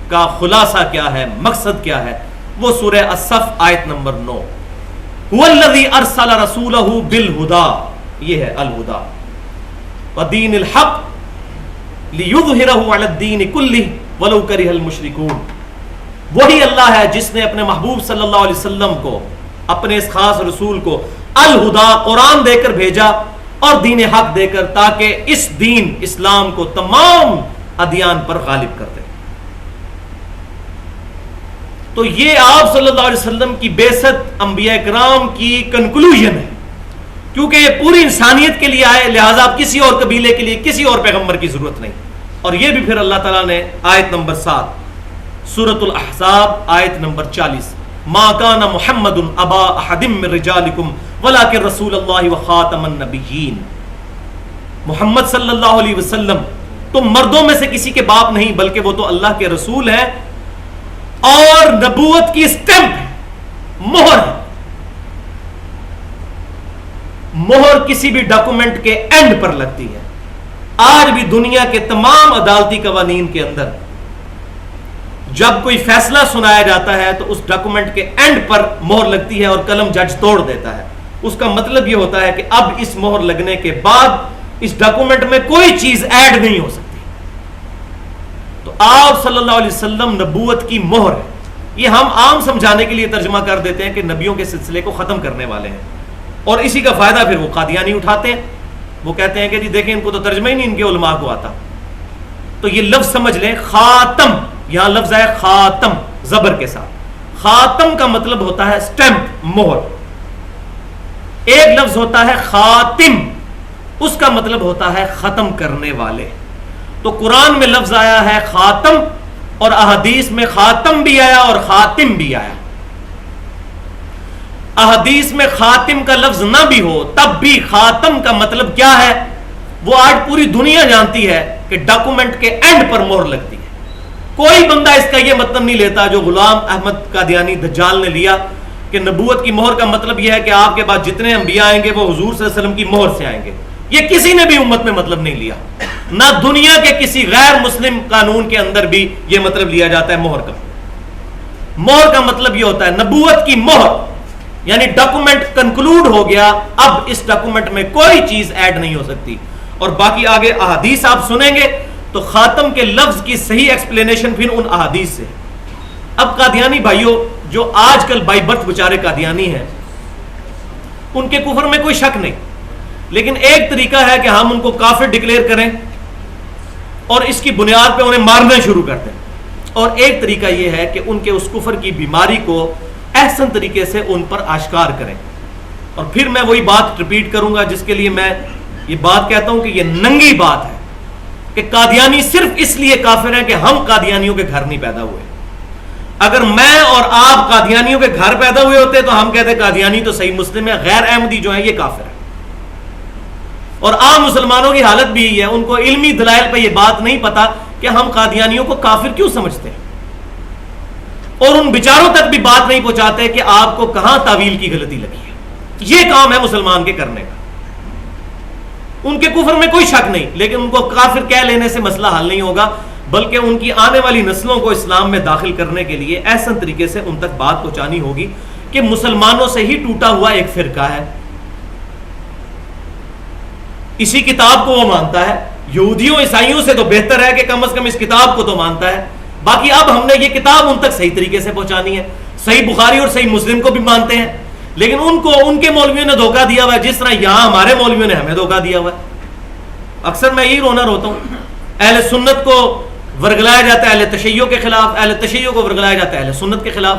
کا خلاصہ کیا ہے، مقصد کیا ہے، وہ سورہ الصف آیت نمبر 9، هو الذی ارسل رسولہ بالہدا، یہ ہے الہدا، ودین الحق لیظہرہ علی الدین کلہ ولو کرہ المشرکون. وہی اللہ ہے جس نے اپنے محبوب صلی اللہ علیہ وسلم کو، اپنے اس خاص رسول کو الہدا قرآن دے کر بھیجا اور دین حق دے کر، تاکہ اس دین اسلام کو تمام ادیان پر غالب کر دے. تو یہ آپ صلی اللہ علیہ وسلم کی بعثت انبیاء کرام کی کنکلوژن ہے، کیونکہ یہ پوری انسانیت کے لیے آئے، لہٰذا اب کسی اور قبیلے کے لیے کسی اور پیغمبر کی ضرورت نہیں. اور یہ بھی پھر اللہ تعالیٰ نے آیت نمبر 7 سورۃ الاحزاب آیت نمبر 40، ما کان محمد ابا احد من رجالکم ولکن رسول اللہ وخاتم النبیین، محمد صلی اللہ علیہ وسلم تم مردوں میں سے کسی کے باپ نہیں بلکہ وہ تو اللہ کے رسول ہیں اور نبوت کی اسٹمپ ہے، مہر ہے. مہر کسی بھی ڈاکومنٹ کے اینڈ پر لگتی ہے. آج بھی دنیا کے تمام عدالتی قوانین کے اندر جب کوئی فیصلہ سنایا جاتا ہے تو اس ڈاکومنٹ کے اینڈ پر مہر لگتی ہے اور قلم جج توڑ دیتا ہے. اس کا مطلب یہ ہوتا ہے کہ اب اس مہر لگنے کے بعد اس ڈاکومنٹ میں کوئی چیز ایڈ نہیں ہو سکتی. تو آپ صلی اللہ علیہ وسلم نبوت کی مہر ہے. یہ ہم عام سمجھانے کے لیے ترجمہ کر دیتے ہیں کہ نبیوں کے سلسلے کو ختم کرنے والے ہیں، اور اسی کا فائدہ پھر وہ قادیانی اٹھاتے ہیں. وہ کہتے ہیں کہ جی دیکھیں ان کو تو ترجمہ ہی نہیں ان کے علماء کو آتا. تو یہ لفظ سمجھ لیں، خاتم، یہاں لفظ ہے خاتم زبر کے ساتھ. خاتم کا مطلب ہوتا ہے سٹیمپ، مہر. ایک لفظ ہوتا ہے خاتم، اس کا مطلب ہوتا ہے ختم کرنے والے. تو قرآن میں لفظ آیا ہے خاتم، اور احادیث میں خاتم بھی آیا اور خاتم بھی آیا. احادیث میں خاتم کا لفظ نہ بھی ہو تب بھی خاتم کا مطلب کیا ہے وہ آج پوری دنیا جانتی ہے کہ ڈاکومنٹ کے اینڈ پر مہر لگتی ہے. کوئی بندہ اس کا یہ مطلب نہیں لیتا جو غلام احمد قادیانی دجال نے لیا کہ نبوت کی مہر کا مطلب یہ ہے کہ آپ کے بعد جتنے انبیاء آئیں گے وہ حضور صلی اللہ علیہ وسلم کی مہر سے آئیں گے. یہ کسی نے بھی امت میں مطلب نہیں لیا، نہ دنیا کے کسی غیر مسلم قانون کے اندر بھی یہ مطلب لیا جاتا ہے مہر کا. مہر کا مطلب یہ ہوتا ہے نبوت کی مہر، یعنی ڈاکومنٹ کنکلوڈ ہو گیا، اب اس ڈاکومنٹ میں کوئی چیز ایڈ نہیں ہو سکتی. اور باقی آگے احادیث آپ سنیں گے تو خاتم کے لفظ کی صحیح ایکسپلینیشن پھر ان احادیث سے. اب قادیانی بھائیوں جو آج کل بائی برتھ بیچارے قادیانی ہیں، ان کے کفر میں کوئی شک نہیں، لیکن ایک طریقہ ہے کہ ہم ان کو کافر ڈکلیئر کریں اور اس کی بنیاد پہ انہیں مارنا شروع کر دیں، اور ایک طریقہ یہ ہے کہ ان کے اس کفر کی بیماری کو احسن طریقے سے ان پر آشکار کریں. اور پھر میں وہی بات ریپیٹ کروں گا جس کے لیے میں یہ بات کہتا ہوں کہ یہ ننگی بات ہے کہ قادیانی صرف اس لیے کافر ہیں کہ ہم قادیانیوں کے گھر نہیں پیدا ہوئے. اگر میں اور آپ قادیانیوں کے گھر پیدا ہوئے ہوتے تو ہم کہتے قادیانی تو صحیح مسلم ہے, غیر احمدی جو ہیں یہ کافر ہے. اور عام مسلمانوں کی حالت بھی یہ ہے, ان کو علمی دلائل پہ یہ بات نہیں پتا کہ ہم قادیانیوں کو کافر کیوں سمجھتے ہیں, اور ان بیچاروں تک بھی بات نہیں پہنچاتے کہ آپ کو کہاں تعویل کی غلطی لگی ہے. یہ کام ہے مسلمان کے کرنے کا. ان کے کفر میں کوئی شک نہیں, لیکن ان کو کافر کہہ لینے سے مسئلہ حل نہیں ہوگا, بلکہ ان کی آنے والی نسلوں کو اسلام میں داخل کرنے کے لیے ایسا طریقے سے ان تک بات پہنچانی ہوگی کہ مسلمانوں سے ہی ٹوٹا ہوا ایک فرقہ ہے, اسی کتاب کو وہ مانتا ہے. یہودیوں عیسائیوں سے تو بہتر ہے کہ کم از کم اس کتاب کو تو مانتا ہے. باقی اب ہم نے یہ کتاب ان تک صحیح طریقے سے پہنچانی ہے. صحیح بخاری اور صحیح مسلم کو بھی مانتے ہیں, لیکن ان کو ان کے مولویوں نے دھوکہ دیا ہوا ہے, جس طرح یہاں ہمارے مولویوں نے ہمیں دھوکہ دیا ہوا ہے. اکثر میں یہی روتا ہوں, اہل سنت کو ورگلایا جاتا ہے اہل تشیع کے خلاف, اہل تشیع کو ورگلایا جاتا ہے اہل سنت کے خلاف.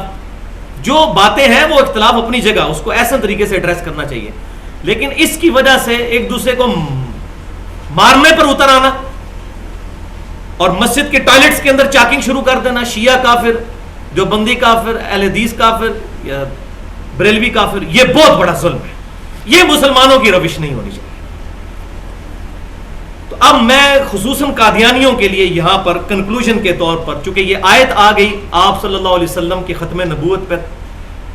جو باتیں ہیں وہ اختلاف اپنی جگہ, اس کو ایسا طریقے سے ایڈریس کرنا چاہیے, لیکن اس کی وجہ سے ایک دوسرے کو مارنے پر اتر آنا اور مسجد کے ٹوائلٹس کے اندر چاکنگ شروع کر دینا, شیعہ کافر, جو بندی کافر, اہل حدیث کافر یا بریلوی کافر, یہ بہت بڑا ظلم ہے. یہ مسلمانوں کی روش نہیں ہونی چاہیے. تو اب میں خصوصاً قادیانیوں کے لیے یہاں پر کنکلوژن کے طور پر, چونکہ یہ آیت آ گئی آپ صلی اللہ علیہ وسلم کی ختم نبوت پر,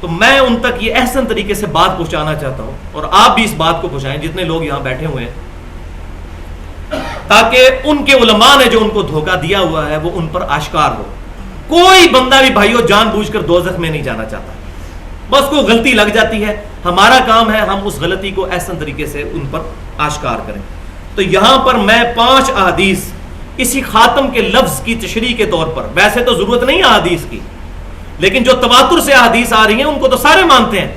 تو میں ان تک یہ احسن طریقے سے بات پہنچانا چاہتا ہوں, اور آپ بھی اس بات کو پہنچائیں جتنے لوگ یہاں بیٹھے ہوئے ہیں, تاکہ ان کے علماء نے جو ان کو دھوکہ دیا ہوا ہے وہ ان پر آشکار ہو. کوئی بندہ بھی بھائیو جان بوجھ کر دوزخ میں نہیں جانا چاہتا, بس کو غلطی لگ جاتی ہے. ہمارا کام ہے ہم اس غلطی کو احسن طریقے سے ان پر آشکار کریں. تو یہاں پر میں 5 احادیث اسی خاتم کے لفظ کی تشریح کے طور پر, ویسے تو ضرورت نہیں احادیث کی, لیکن جو تواتر سے احادیث آ رہی ہیں ان کو تو سارے مانتے ہیں.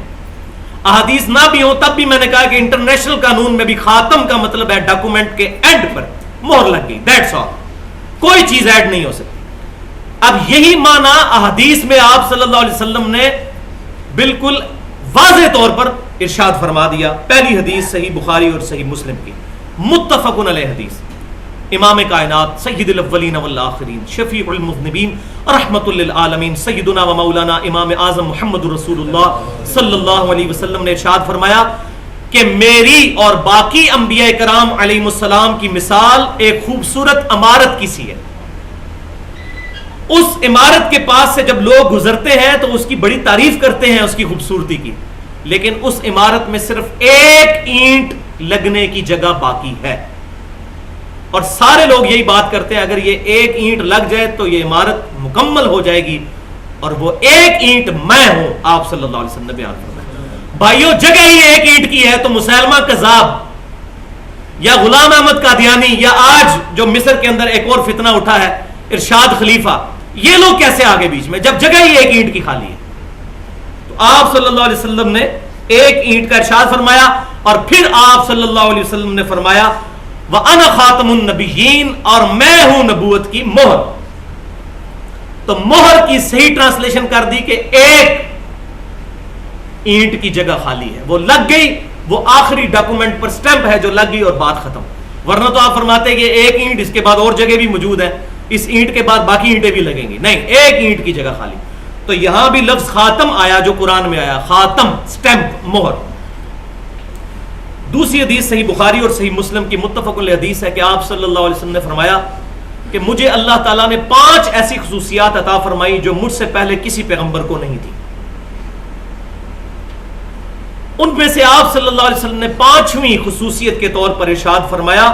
احادیث نہ بھی ہوں تب بھی میں نے کہا کہ انٹرنیشنل قانون میں بھی خاتم کا مطلب ہے ڈاکومنٹ کے اینڈ پر مہر لگ گئی, دیٹس آل, کوئی چیز ایڈ نہیں ہو سکتی. اب یہی معنی احادیث میں آپ صلی اللہ علیہ وسلم نے بالکل واضح طور پر ارشاد فرما دیا. پہلی حدیث صحیح بخاری اور صحیح مسلم کی, متفق علیہ حدیث, امام کائنات سید الاولین والآخرین شفیع المذنبین رحمت للعالمین سیدنا و مولانا امام اعظم محمد رسول اللہ صلی اللہ علیہ وسلم نے ارشاد فرمایا کہ میری اور باقی انبیاء کرام علیہ السلام کی مثال ایک خوبصورت عمارت کی سی ہے. اس عمارت کے پاس سے جب لوگ گزرتے ہیں تو اس کی بڑی تعریف کرتے ہیں اس کی خوبصورتی کی, لیکن اس عمارت میں صرف ایک اینٹ لگنے کی جگہ باقی ہے, اور سارے لوگ یہی بات کرتے ہیں اگر یہ ایک اینٹ لگ جائے تو یہ عمارت مکمل ہو جائے گی, اور وہ ایک اینٹ میں ہوں. آپ صلی اللہ علیہ وسلم نے بیان فرمایا بھائیو جگہ ہی ایک اینٹ کی ہے, تو مسلمہ کذاب یا غلام احمد قادیانی یا آج جو مصر کے اندر ایک اور فتنہ اٹھا ہے ارشاد خلیفہ, یہ لوگ کیسے آگے بیچ میں جب جگہ ہی ایک اینٹ کی خالی ہے. تو آپ صلی اللہ علیہ وسلم نے ایک اینٹ کا ارشاد فرمایا, اور پھر آپ صلی اللہ علیہ وسلم نے فرمایا وَأَنَا خَاتَمُ النَّبِيِّينَ, اور میں ہوں نبوت کی مہر. تو مہر کی صحیح ٹرانسلیشن کر دی کہ ایک اینٹ کی جگہ خالی ہے, وہ لگ گئی, وہ آخری ڈاکومنٹ پر سٹیمپ ہے جو لگ گئی اور بات ختم. ورنہ تو آپ فرماتے ہیں کہ ایک اینٹ, اس کے بعد اور جگہ بھی موجود ہے, اس اینٹ کے بعد باقی اینٹیں بھی لگیں گی. نہیں, ایک اینٹ کی جگہ خالی. تو یہاں بھی لفظ خاتم آیا جو قرآن میں آیا, خاتم, سٹیمپ, مہر. دوسری حدیث صحیح بخاری اور صحیح مسلم کی متفق علیہ حدیث ہے کہ آپ صلی اللہ علیہ وسلم نے فرمایا کہ مجھے اللہ تعالیٰ نے 5 ایسی خصوصیات عطا فرمائی جو مجھ سے پہلے کسی پیغمبر کو نہیں تھی. ان میں سے آپ صلی اللہ علیہ وسلم نے 5ویں خصوصیت کے طور پر ارشاد فرمایا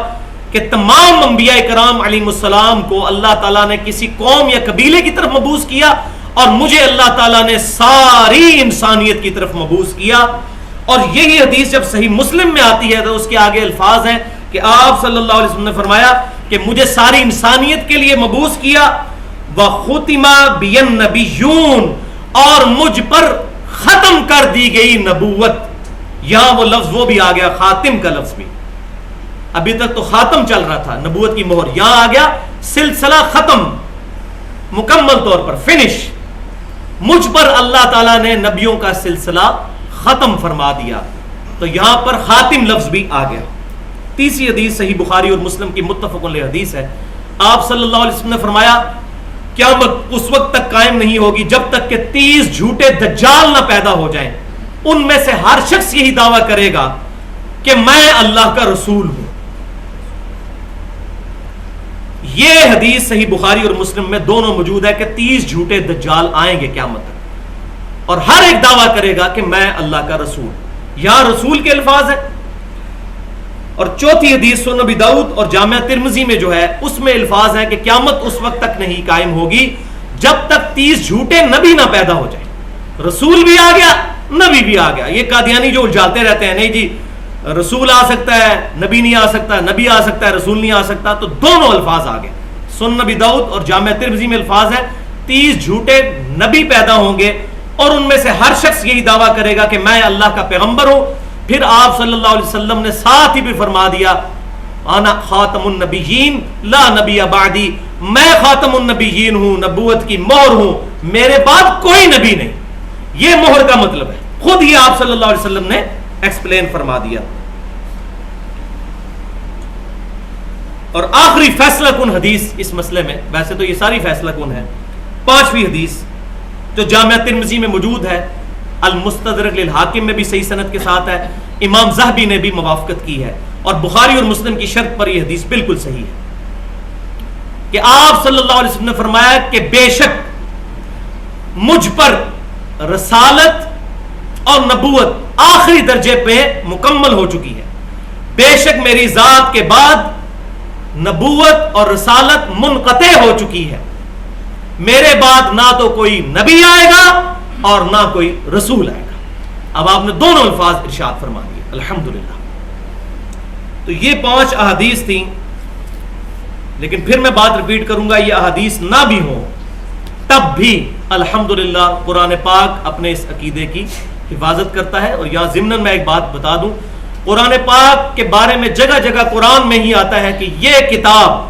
کہ تمام انبیاء کرام علیہ السلام کو اللہ تعالیٰ نے کسی قوم یا قبیلے کی طرف مبعوث کیا, اور مجھے اللہ تعالیٰ نے ساری انسانیت کی طرف مبعوث کیا. اور یہی حدیث جب صحیح مسلم میں آتی ہے تو اس کے آگے الفاظ ہیں کہ آپ صلی اللہ علیہ وسلم نے فرمایا کہ مجھے ساری انسانیت کے لیے مبعوث کیا, وَخُتِمَ بِيَ النَّبِيُّونَ, اور مجھ پر ختم کر دی گئی نبوت. یہاں وہ لفظ وہ بھی آ گیا, خاتم کا لفظ بھی. ابھی تک تو خاتم چل رہا تھا, نبوت کی مہر, یہاں آ گیا سلسلہ ختم, مکمل طور پر فنش. مجھ پر اللہ تعالیٰ نے نبیوں کا سلسلہ ختم فرما دیا, تو یہاں پر خاتم لفظ بھی آ گیا. تیسری حدیث صحیح بخاری اور مسلم کی متفق علیہ حدیث ہے. آپ صلی اللہ علیہ وسلم نے فرمایا قیامت اس وقت تک قائم نہیں ہوگی جب تک کہ 30 جھوٹے دجال نہ پیدا ہو جائیں. ان میں سے ہر شخص یہی دعویٰ کرے گا کہ میں اللہ کا رسول ہوں. یہ حدیث صحیح بخاری اور مسلم میں دونوں موجود ہے کہ 30 جھوٹے دجال آئیں گے قیامت تک, اور ہر ایک دعویٰ کرے گا کہ میں اللہ کا رسول. یہاں رسول کے الفاظ ہیں. اور چوتھی حدیث سنن ابی داؤد اور جامعہ ترمذی میں جو ہے اس میں الفاظ ہیں کہ قیامت اس وقت تک نہیں قائم ہوگی جب تک 30 جھوٹے نبی نہ پیدا ہو جائیں. رسول بھی آ گیا, نبی بھی آ گیا. یہ قادیانی جو الجھاتے رہتے ہیں نہیں جی رسول آ سکتا ہے نبی نہیں آ سکتا, نبی آ سکتا ہے رسول نہیں آ سکتا, تو دونوں الفاظ آ گئے. سنن ابی داؤد اور جامعہ ترمذی میں الفاظ ہے 30 جھوٹے نبی پیدا ہوں گے اور ان میں سے ہر شخص یہی دعویٰ کرے گا کہ میں اللہ کا پیغمبر ہوں. پھر آپ صلی اللہ علیہ وسلم نے ساتھ ہی بھی فرما دیا انا خاتم النبیین لا نبی بعدی, میں خاتم النبیین ہوں, نبوت کی مہر ہوں, میرے بعد کوئی نبی نہیں. یہ مہر کا مطلب ہے خود ہی آپ صلی اللہ علیہ وسلم نے ایکسپلین فرما دیا. اور آخری فیصلہ کن حدیث اس مسئلے میں, ویسے تو یہ ساری فیصلہ کن ہے, 5ویں حدیث جو جامعہ ترمذی میں موجود ہے, المستدرک للحاکم میں بھی صحیح سند کے ساتھ ہے, امام ذہبی نے بھی موافقت کی ہے, اور بخاری اور مسلم کی شرط پر یہ حدیث بالکل صحیح ہے کہ آپ صلی اللہ علیہ وسلم نے فرمایا کہ بے شک مجھ پر رسالت اور نبوت آخری درجے پہ مکمل ہو چکی ہے. بے شک میری ذات کے بعد نبوت اور رسالت منقطع ہو چکی ہے. میرے بعد نہ تو کوئی نبی آئے گا اور نہ کوئی رسول آئے گا. اب آپ نے دونوں الفاظ ارشاد فرما دیے الحمدللہ. تو یہ 5 احادیث تھیں, لیکن پھر میں بات ریپیٹ کروں گا, یہ احادیث نہ بھی ہوں تب بھی الحمدللہ قرآن پاک اپنے اس عقیدے کی حفاظت کرتا ہے. اور یہاں ضمناً میں ایک بات بتا دوں, قرآن پاک کے بارے میں جگہ جگہ قرآن میں ہی آتا ہے کہ یہ کتاب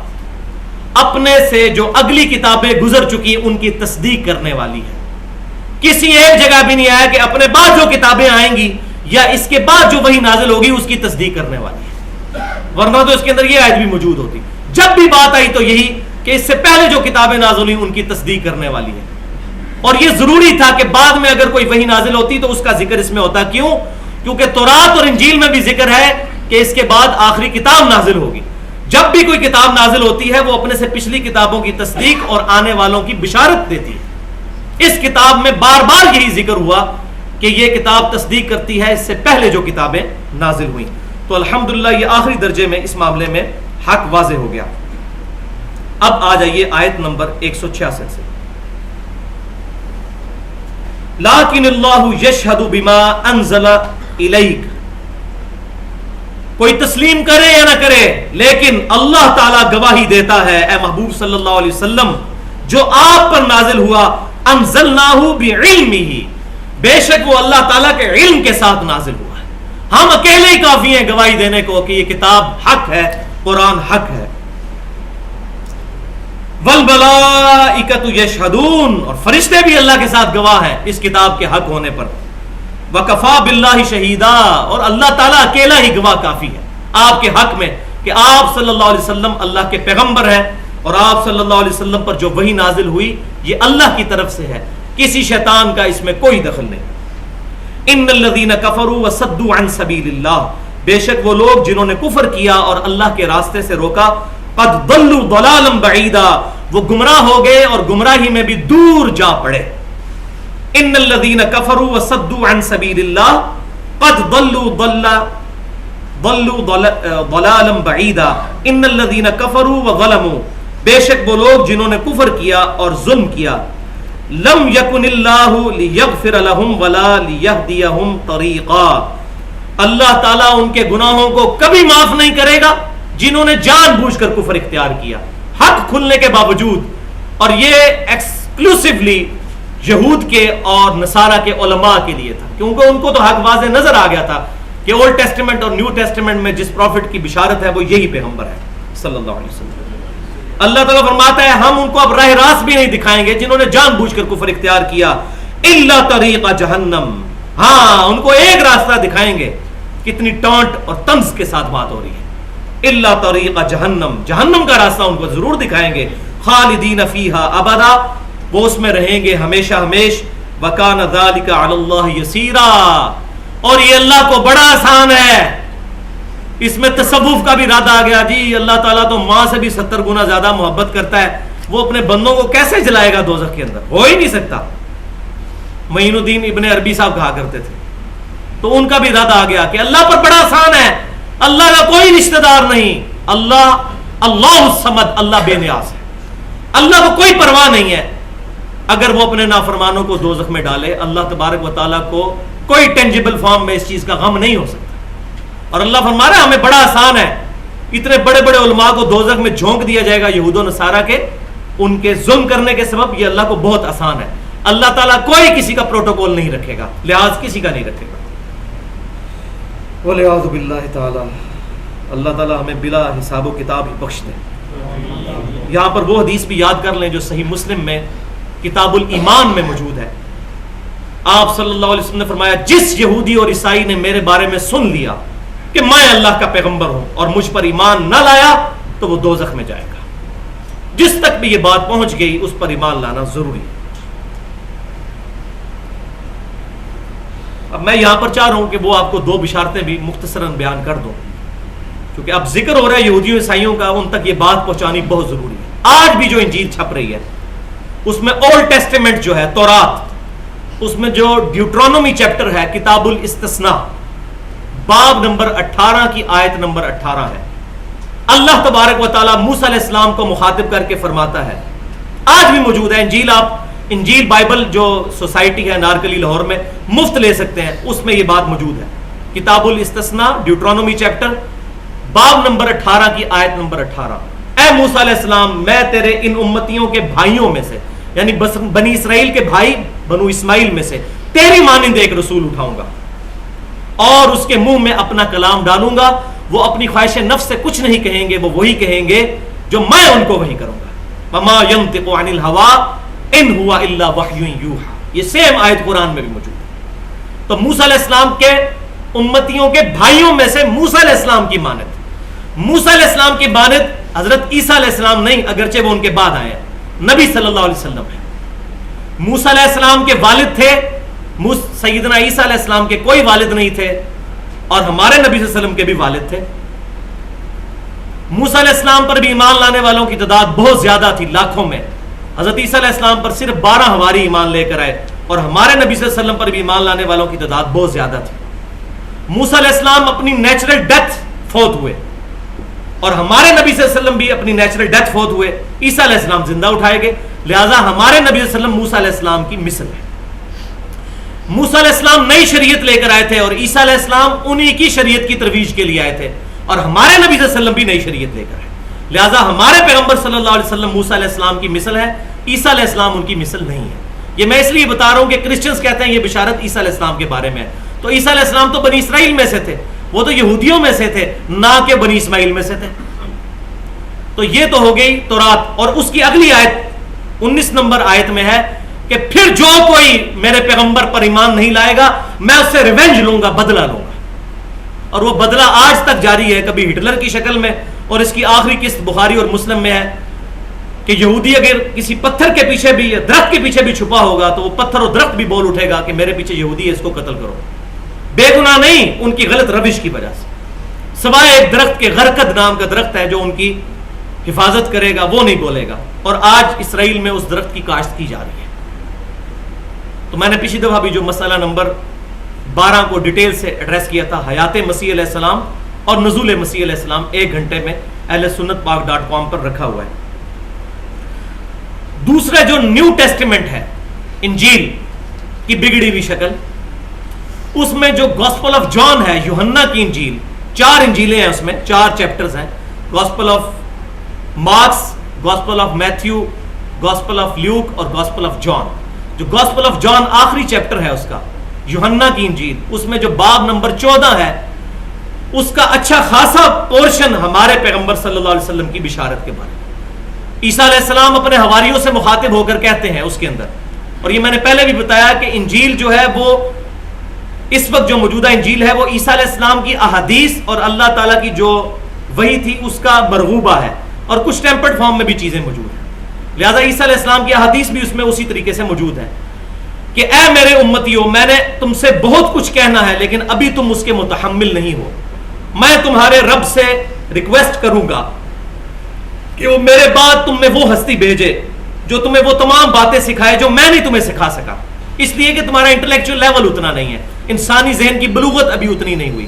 اپنے سے جو اگلی کتابیں گزر چکی ان کی تصدیق کرنے والی ہے. کسی ایک جگہ بھی نہیں آیا کہ اپنے بعد جو کتابیں آئیں گی یا اس کے بعد جو وحی نازل ہوگی اس کی تصدیق کرنے والی ہے, ورنہ تو اس کے اندر یہ آیت بھی موجود ہوتی. جب بھی بات آئی تو یہی کہ اس سے پہلے جو کتابیں نازل ہوئی ان کی تصدیق کرنے والی ہے. اور یہ ضروری تھا کہ بعد میں اگر کوئی وحی نازل ہوتی تو اس کا ذکر اس میں ہوتا. کیوں؟ کیونکہ تورات اور انجیل میں بھی ذکر ہے کہ اس کے بعد آخری کتاب نازل ہوگی. جب بھی کوئی کتاب نازل ہوتی ہے وہ اپنے سے پچھلی کتابوں کی تصدیق اور آنے والوں کی بشارت دیتی ہے. اس کتاب میں بار بار یہی ذکر ہوا کہ یہ کتاب تصدیق کرتی ہے اس سے پہلے جو کتابیں نازل ہوئیں. تو الحمدللہ یہ آخری درجے میں اس معاملے میں حق واضح ہو گیا. اب آ جائیے آیت نمبر 166 سے. لیکن اللہ یشہد بما انزل الیک, کوئی تسلیم کرے یا نہ کرے لیکن اللہ تعالیٰ گواہی دیتا ہے اے محبوب صلی اللہ علیہ وسلم جو آپ پر نازل ہوا, انزلناہ بعلمہ, بے شک وہ اللہ تعالیٰ کے علم کے ساتھ نازل ہوا ہے. ہم اکیلے ہی کافی ہیں گواہی دینے کو کہ یہ کتاب حق ہے, قرآن حق ہے. والملائکۃ یشہدون, اور فرشتے بھی اللہ کے ساتھ گواہ ہیں اس کتاب کے حق ہونے پر. وکفا باللہ شہیدا, اور اللہ تعالیٰ اکیلا ہی گواہ کافی ہے آپ کے حق میں کہ آپ صلی اللہ علیہ وسلم اللہ کے پیغمبر ہیں اور آپ صلی اللہ علیہ وسلم پر جو وحی نازل ہوئی یہ اللہ کی طرف سے ہے, کسی شیطان کا اس میں کوئی دخل نہیں. ان الذین کفروا وصدوا عن سبیل اللہ, بے شک وہ لوگ جنہوں نے کفر کیا اور اللہ کے راستے سے روکا, قد ضلوا ضلالا بعیدا, وہ گمراہ ہو گئے اور گمراہی میں بھی دور جا پڑے. ان الذین کفروا وصدوا عن سبیل اللہ قد ضلوا ضلالا بعیدا. ان الذین کفروا وظلموا, بے شک وہ لوگ جنہوں نے کفر کیا اور ظلم کیا, لم یکن اللہ لیغفر لہم ولا لیہدیہم طریقا, اللہ تعالیٰ ان کے گناہوں کو کبھی معاف نہیں کرے گا جنہوں نے جان بوجھ کر کفر اختیار کیا حق کھلنے کے باوجود. اور یہ ایکسکلوسیولی یہود کے اور نصارہ کے علماء کے لیے تھا, کیونکہ ان کو تو حق واضح نظر آ گیا تھا کہ اولڈ ٹیسٹمنٹ اور نیو ٹیسٹمنٹ میں جس پروفٹ کی بشارت ہے وہ یہی پیغمبر ہے صلی اللہ علیہ وسلم. اللہ تعالیٰ فرماتا ہے ہم ان کو اب راہ راست بھی نہیں دکھائیں گے جنہوں نے جان بوجھ کر کفر اختیار کیا, الا طریق جہنم, ہاں ان کو ایک راستہ دکھائیں گے. کتنی ٹانٹ اور طنز کے ساتھ بات ہو رہی ہے. الا طریق جہنم، جہنم کا راستہ ان کو ضرور دکھائیں گے، خالدین فیہا ابدا، وہ اس میں رہیں گے ہمیشہ ہمیش، وکان ذلک علی اللہ یسیرا، اور یہ اللہ کو بڑا آسان ہے۔ اس میں تصوف کا بھی ارادہ آ گیا، جی اللہ تعالیٰ تو ماں سے بھی 70 گنا زیادہ محبت کرتا ہے، وہ اپنے بندوں کو کیسے جلائے گا دوزخ کے اندر؟ ہو ہی نہیں سکتا۔ معین الدین ابن عربی صاحب کہا کرتے تھے، تو ان کا بھی ارادہ آ گیا کہ اللہ پر بڑا آسان ہے، اللہ کا کوئی رشتہ دار نہیں، اللہ الصمد، اللہ بے نیاز ہے، اللہ کو کوئی پرواہ نہیں ہے۔ اگر وہ اپنے نافرمانوں کو دوزخ میں ڈالے، اللہ تبارک و تعالیٰ کو کوئی ٹینجیبل فارم میں اس چیز کا غم نہیں ہو سکتا۔ اور اللہ فرما رہا ہے ہمیں بڑا آسان ہے، اتنے بڑے بڑے علماء کو دوزخ میں جھونک دیا جائے گا یہود و نصارہ کے، ان کے ظلم کرنے کے سبب، یہ اللہ کو بہت آسان ہے۔ اللہ تعالیٰ کوئی کسی کا پروٹوکول نہیں رکھے گا، لحاظ کسی کا نہیں رکھے گا۔ والعیاذ باللہ تعالی، اللہ تعالیٰ ہمیں بلا حساب و کتاب ہی بخش دے۔ یہاں پر وہ حدیث بھی یاد کر لیں جو صحیح مسلم میں کتاب الایمان میں موجود ہے۔ آپ صلی اللہ علیہ وسلم نے فرمایا، جس یہودی اور عیسائی نے میرے بارے میں سن لیا کہ میں اللہ کا پیغمبر ہوں اور مجھ پر ایمان نہ لایا تو وہ دوزخ میں جائے گا۔ جس تک بھی یہ بات پہنچ گئی اس پر ایمان لانا ضروری ہے۔ اب میں یہاں پر چاہ رہا ہوں کہ وہ آپ کو 2 بشارتیں بھی مختصراً بیان کر دوں، کیونکہ اب ذکر ہو رہا ہے یہودیوں عیسائیوں کا، ان تک یہ بات پہنچانی بہت ضروری ہے۔ آج بھی جو انجیل چھپ رہی ہے اس میں اولڈ ٹیسٹیمنٹ جو ہے تورات، اس میں جو ڈیوٹرانومی چیپٹر ہے، کتاب الاستثناء، باب نمبر 18 کی آیت نمبر 18 ہے۔ اللہ تبارک و تعالیٰ موسیٰ علیہ السلام کو مخاطب کر کے فرماتا ہے، آج بھی موجود ہے انجیل، آپ انجیل بائبل جو سوسائٹی ہے نارکلی لاہور میں مفت لے سکتے ہیں، اس میں یہ بات موجود ہے۔ کتاب الاستثناء ڈیوٹرانومی چیپٹر باب نمبر 18 کی آیت نمبر 18، اے موسیٰ علیہ السلام، میں تیرے ان امتیوں کے بھائیوں میں سے، یعنی بنی اسرائیل کے بھائی بنو اسماعیل میں سے تیری مانند ایک رسول اٹھاؤں گا، اور اس کے منہ میں اپنا کلام ڈالوں گا، وہ اپنی خواہش نفس سے کچھ نہیں کہیں گے، وہ وہی کہیں گے جو میں ان کو وحی کروں گا۔ وما ينطق عن الهوى ان هو الا وحی یوحى، یہ سیم آیت قرآن میں بھی موجود ہے۔ تو موسیٰ علیہ السلام کے امتیوں کے بھائیوں میں سے موسیٰ علیہ السلام کی مانند، موسیٰ علیہ السلام کی مانند حضرت عیسیٰ علیہ السلام نہیں، اگرچہ وہ ان کے بعد آئے ہیں، نبی صلی اللہ علیہ وسلم ہے۔ موسیٰ علیہ السلام کے والد تھے، سیدنا عیسیٰ علیہ السلام کے کوئی والد نہیں تھے، اور ہمارے نبی صلی اللہ علیہ وسلم کے بھی والد تھے۔ موسیٰ علیہ السلام پر بھی ایمان لانے والوں کی تعداد بہت زیادہ تھی، لاکھوں میں۔ حضرت عیسیٰ علیہ السلام پر صرف 12 حواری ایمان لے کر آئے، اور ہمارے نبی صلی اللہ علیہ وسلم پر بھی ایمان لانے والوں کی تعداد بہت زیادہ تھی۔ موسیٰ علیہ السلام اپنی نیچرل ڈیتھ فوت ہوئے، اور ہمارے نبی صلی اللہ علیہ وسلم بھی اپنی نیچرل ڈیتھ فوت ہوئے، عیسیٰ علیہ السلام زندہ اٹھائے گئے، لہٰذا ہمارے نبی صلی اللہ علیہ وسلم موسیٰ علیہ السلام کی مثل ہے۔ موسیٰ علیہ السلام نئی شریعت لے کر آئے تھے، اور عیسیٰ علیہ السلام انہی کی شریعت کی ترویج کے لیے آئے تھے، اور ہمارے نبی صلی اللہ علیہ وسلم بھی نئی شریعت لے کر آئے، لہٰذا ہمارے پیغمبر صلی اللہ علیہ وسلم موسیٰ علیہ السلام کی مثل ہے، عیسیٰ علیہ السلام ان کی مثل نہیں ہے۔ یہ میں اس لیے بتا رہا ہوں کہ کرسچنز کہتے ہیں یہ بشارت عیسیٰ علیہ السلام کے بارے میں ہے، تو عیسیٰ علیہ السلام تو بنی اسرائیل میں سے تھے، وہ تو یہودیوں میں سے تھے، نہ کہ بنی اسماعیل میں سے تھے۔ تو یہ تو ہو گئی تورات، اور اس کی اگلی آیت 19 نمبر آیت میں ہے کہ پھر جو کوئی میرے پیغمبر پر ایمان نہیں لائے گا میں اس سے ریونج لوں گا، بدلہ لوں گا، اور وہ بدلہ آج تک جاری ہے، کبھی ہٹلر کی شکل میں، اور اس کی آخری قسط بخاری اور مسلم میں ہے کہ یہودی اگر کسی پتھر کے پیچھے بھی یا درخت کے پیچھے بھی چھپا ہوگا تو وہ پتھر اور درخت بھی بول اٹھے گا کہ میرے پیچھے یہودی ہے، اس کو قتل کرو، بے گناہ نہیں، ان کی غلط روش کی وجہ سے، سوائے ایک درخت کے غرقد نام کا درخت ہے جو ان کی حفاظت کرے گا، وہ نہیں بولے گا، اور آج اسرائیل میں اس درخت کی کاشت کی جا رہی ہے۔ تو میں نے پچھلی دفعہ بھی جو مسئلہ نمبر 12 کو ڈیٹیل سے ایڈریس کیا تھا، حیات مسیح علیہ السلام اور نزول مسیح علیہ السلام، 1 گھنٹے میں اہل سنت پاک.com پر رکھا ہوا ہے۔ دوسرا جو نیو ٹیسٹیمنٹ ہے، انجیل کی بگڑی ہوئی شکل، اس میں جو گاسپل آف جان ہے، یوحنا کی انجیل، 4 انجیلیں ہیں، اس میں 4 چیپٹرز ہیں، gospel of marks, gospel of Matthew, gospel of Luke اور گاسپل آف جان۔ جو گاسپل آف جان آخری چیپٹر ہے اس کا، یوحنا کی انجیل، اس میں جو باب نمبر 14 ہے، اس کا اچھا خاصا پورشن ہمارے پیغمبر صلی اللہ علیہ وسلم کی بشارت کے بارے میں عیسیٰ علیہ السلام اپنے حواریوں سے مخاطب ہو کر کہتے ہیں اس کے اندر، اور یہ میں نے پہلے بھی بتایا کہ انجیل جو ہے وہ اس وقت جو موجودہ انجیل ہے وہ عیسیٰ علیہ السلام کی احادیث اور اللہ تعالیٰ کی جو وہی تھی اس کا مرغوبہ ہے، اور کچھ ٹیمپرڈ فارم میں بھی چیزیں موجود ہیں. لہذا عیسیٰ علیہ السلام کی حدیث بھی اس میں اسی طریقے سے موجود ہے کہ اے میرے امتیو، میں نے تم سے بہت کچھ کہنا ہے لیکن ابھی تم اس کے متحمل نہیں ہو. میں تمہارے رب سے ریکویسٹ کروں گا کہ وہ میرے بعد تم میں وہ ہستی بھیجے جو تمہیں وہ تمام باتیں سکھائے جو میں نہیں تمہیں سکھا سکا، اس لیے کہ تمہارا انٹلیکچوئل لیول اتنا نہیں ہے، انسانی ذہن کی بلوغت ابھی اتنی نہیں ہوئی.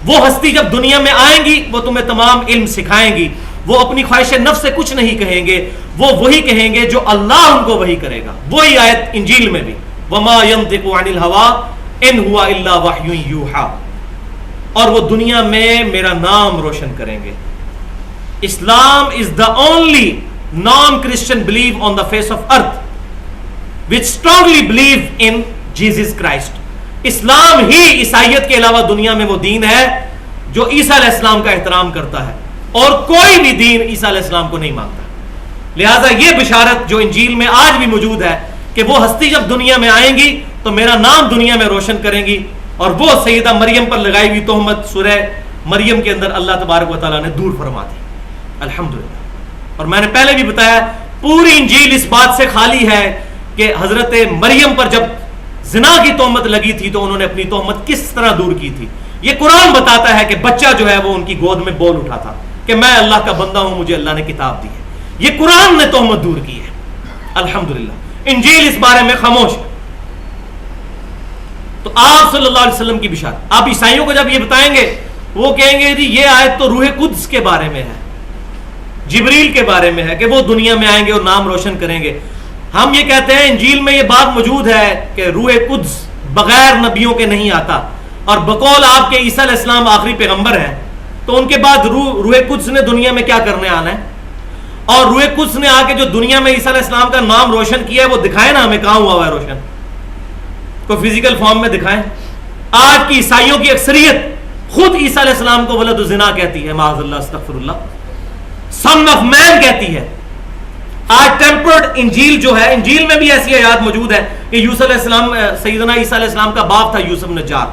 وہ ہستی جب دنیا میں آئیں گی وہ تمہیں تمام علم سکھائیں گی. وہ اپنی خواہش نفس سے کچھ نہیں کہیں گے، وہ وہی کہیں گے جو اللہ ان کو وہی کرے گا. وہی آیت انجیل میں بھی وما ينطق عن الهوى ان هو الا وحی یوحى. اور وہ دنیا میں میرا نام روشن کریں گے. Islam is the only non Christian belief on the face of earth which strongly believe in Jesus Christ. Islam ہی عیسائیت کے علاوہ دنیا میں وہ دین ہے جو عیسیٰ علیہ السلام کا احترام کرتا ہے، اور کوئی بھی دین عیسیٰ علیہ السلام کو نہیں مانتا. لہذا یہ بشارت جو انجیل میں آج بھی موجود ہے کہ وہ ہستی جب دنیا میں آئیں گی تو میرا نام دنیا میں روشن کریں گی، اور وہ سیدہ مریم پر لگائی ہوئی تہمت سورہ مریم کے اندر اللہ تبارک و تعالیٰ نے دور فرما دی. الحمدللہ. اور میں نے پہلے بھی بتایا پوری انجیل اس بات سے خالی ہے کہ حضرت مریم پر جب زنا کی تہمت لگی تھی تو انہوں نے اپنی تہمت کس طرح دور کی تھی. یہ قرآن بتاتا ہے کہ بچہ جو ہے وہ ان کی گود میں بول اٹھا تھا کہ میں اللہ کا بندہ ہوں، مجھے اللہ نے کتاب دی ہے. یہ قرآن نے تہمت دور کی ہے. الحمدللہ. انجیل اس بارے میں خاموش ہے. تو آپ صلی اللہ علیہ وسلم کی بشارت آپ عیسائیوں کو جب یہ بتائیں گے وہ کہیں گے جی یہ آیت تو روح قدس کے بارے میں ہے، جبریل کے بارے میں ہے کہ وہ دنیا میں آئیں گے اور نام روشن کریں گے. ہم یہ کہتے ہیں انجیل میں یہ بات موجود ہے کہ روح قدس بغیر نبیوں کے نہیں آتا، اور بقول آپ کے عیسیٰ علیہ السلام آخری پیغمبر ہیں تو ان کے بعد روح قدس نے دنیا میں کیا کرنے آنا ہے؟ اور روح قدس نے آ کے جو دنیا میں عیسیٰ علیہ السلام کا نام روشن کیا ہے وہ دکھائے نا ہمیں کہاں ہوا ہے روشن. کوئی فزیکل فارم میں دکھائیں. آج کی عیسائیوں کی اکثریت خود عیسیٰ علیہ السلام کو ولد الزنا کہتی ہے، معاذ اللہ استغفر اللہ، سن آف مین کہتی ہے. آج ٹیمپرڈ انجیل جو ہے، انجیل میں بھی ایسی آیات موجود ہے کہ یوسف علیہ السلام سیدنا عیسیٰ علیہ السلام کا باپ تھا یوسف نجار.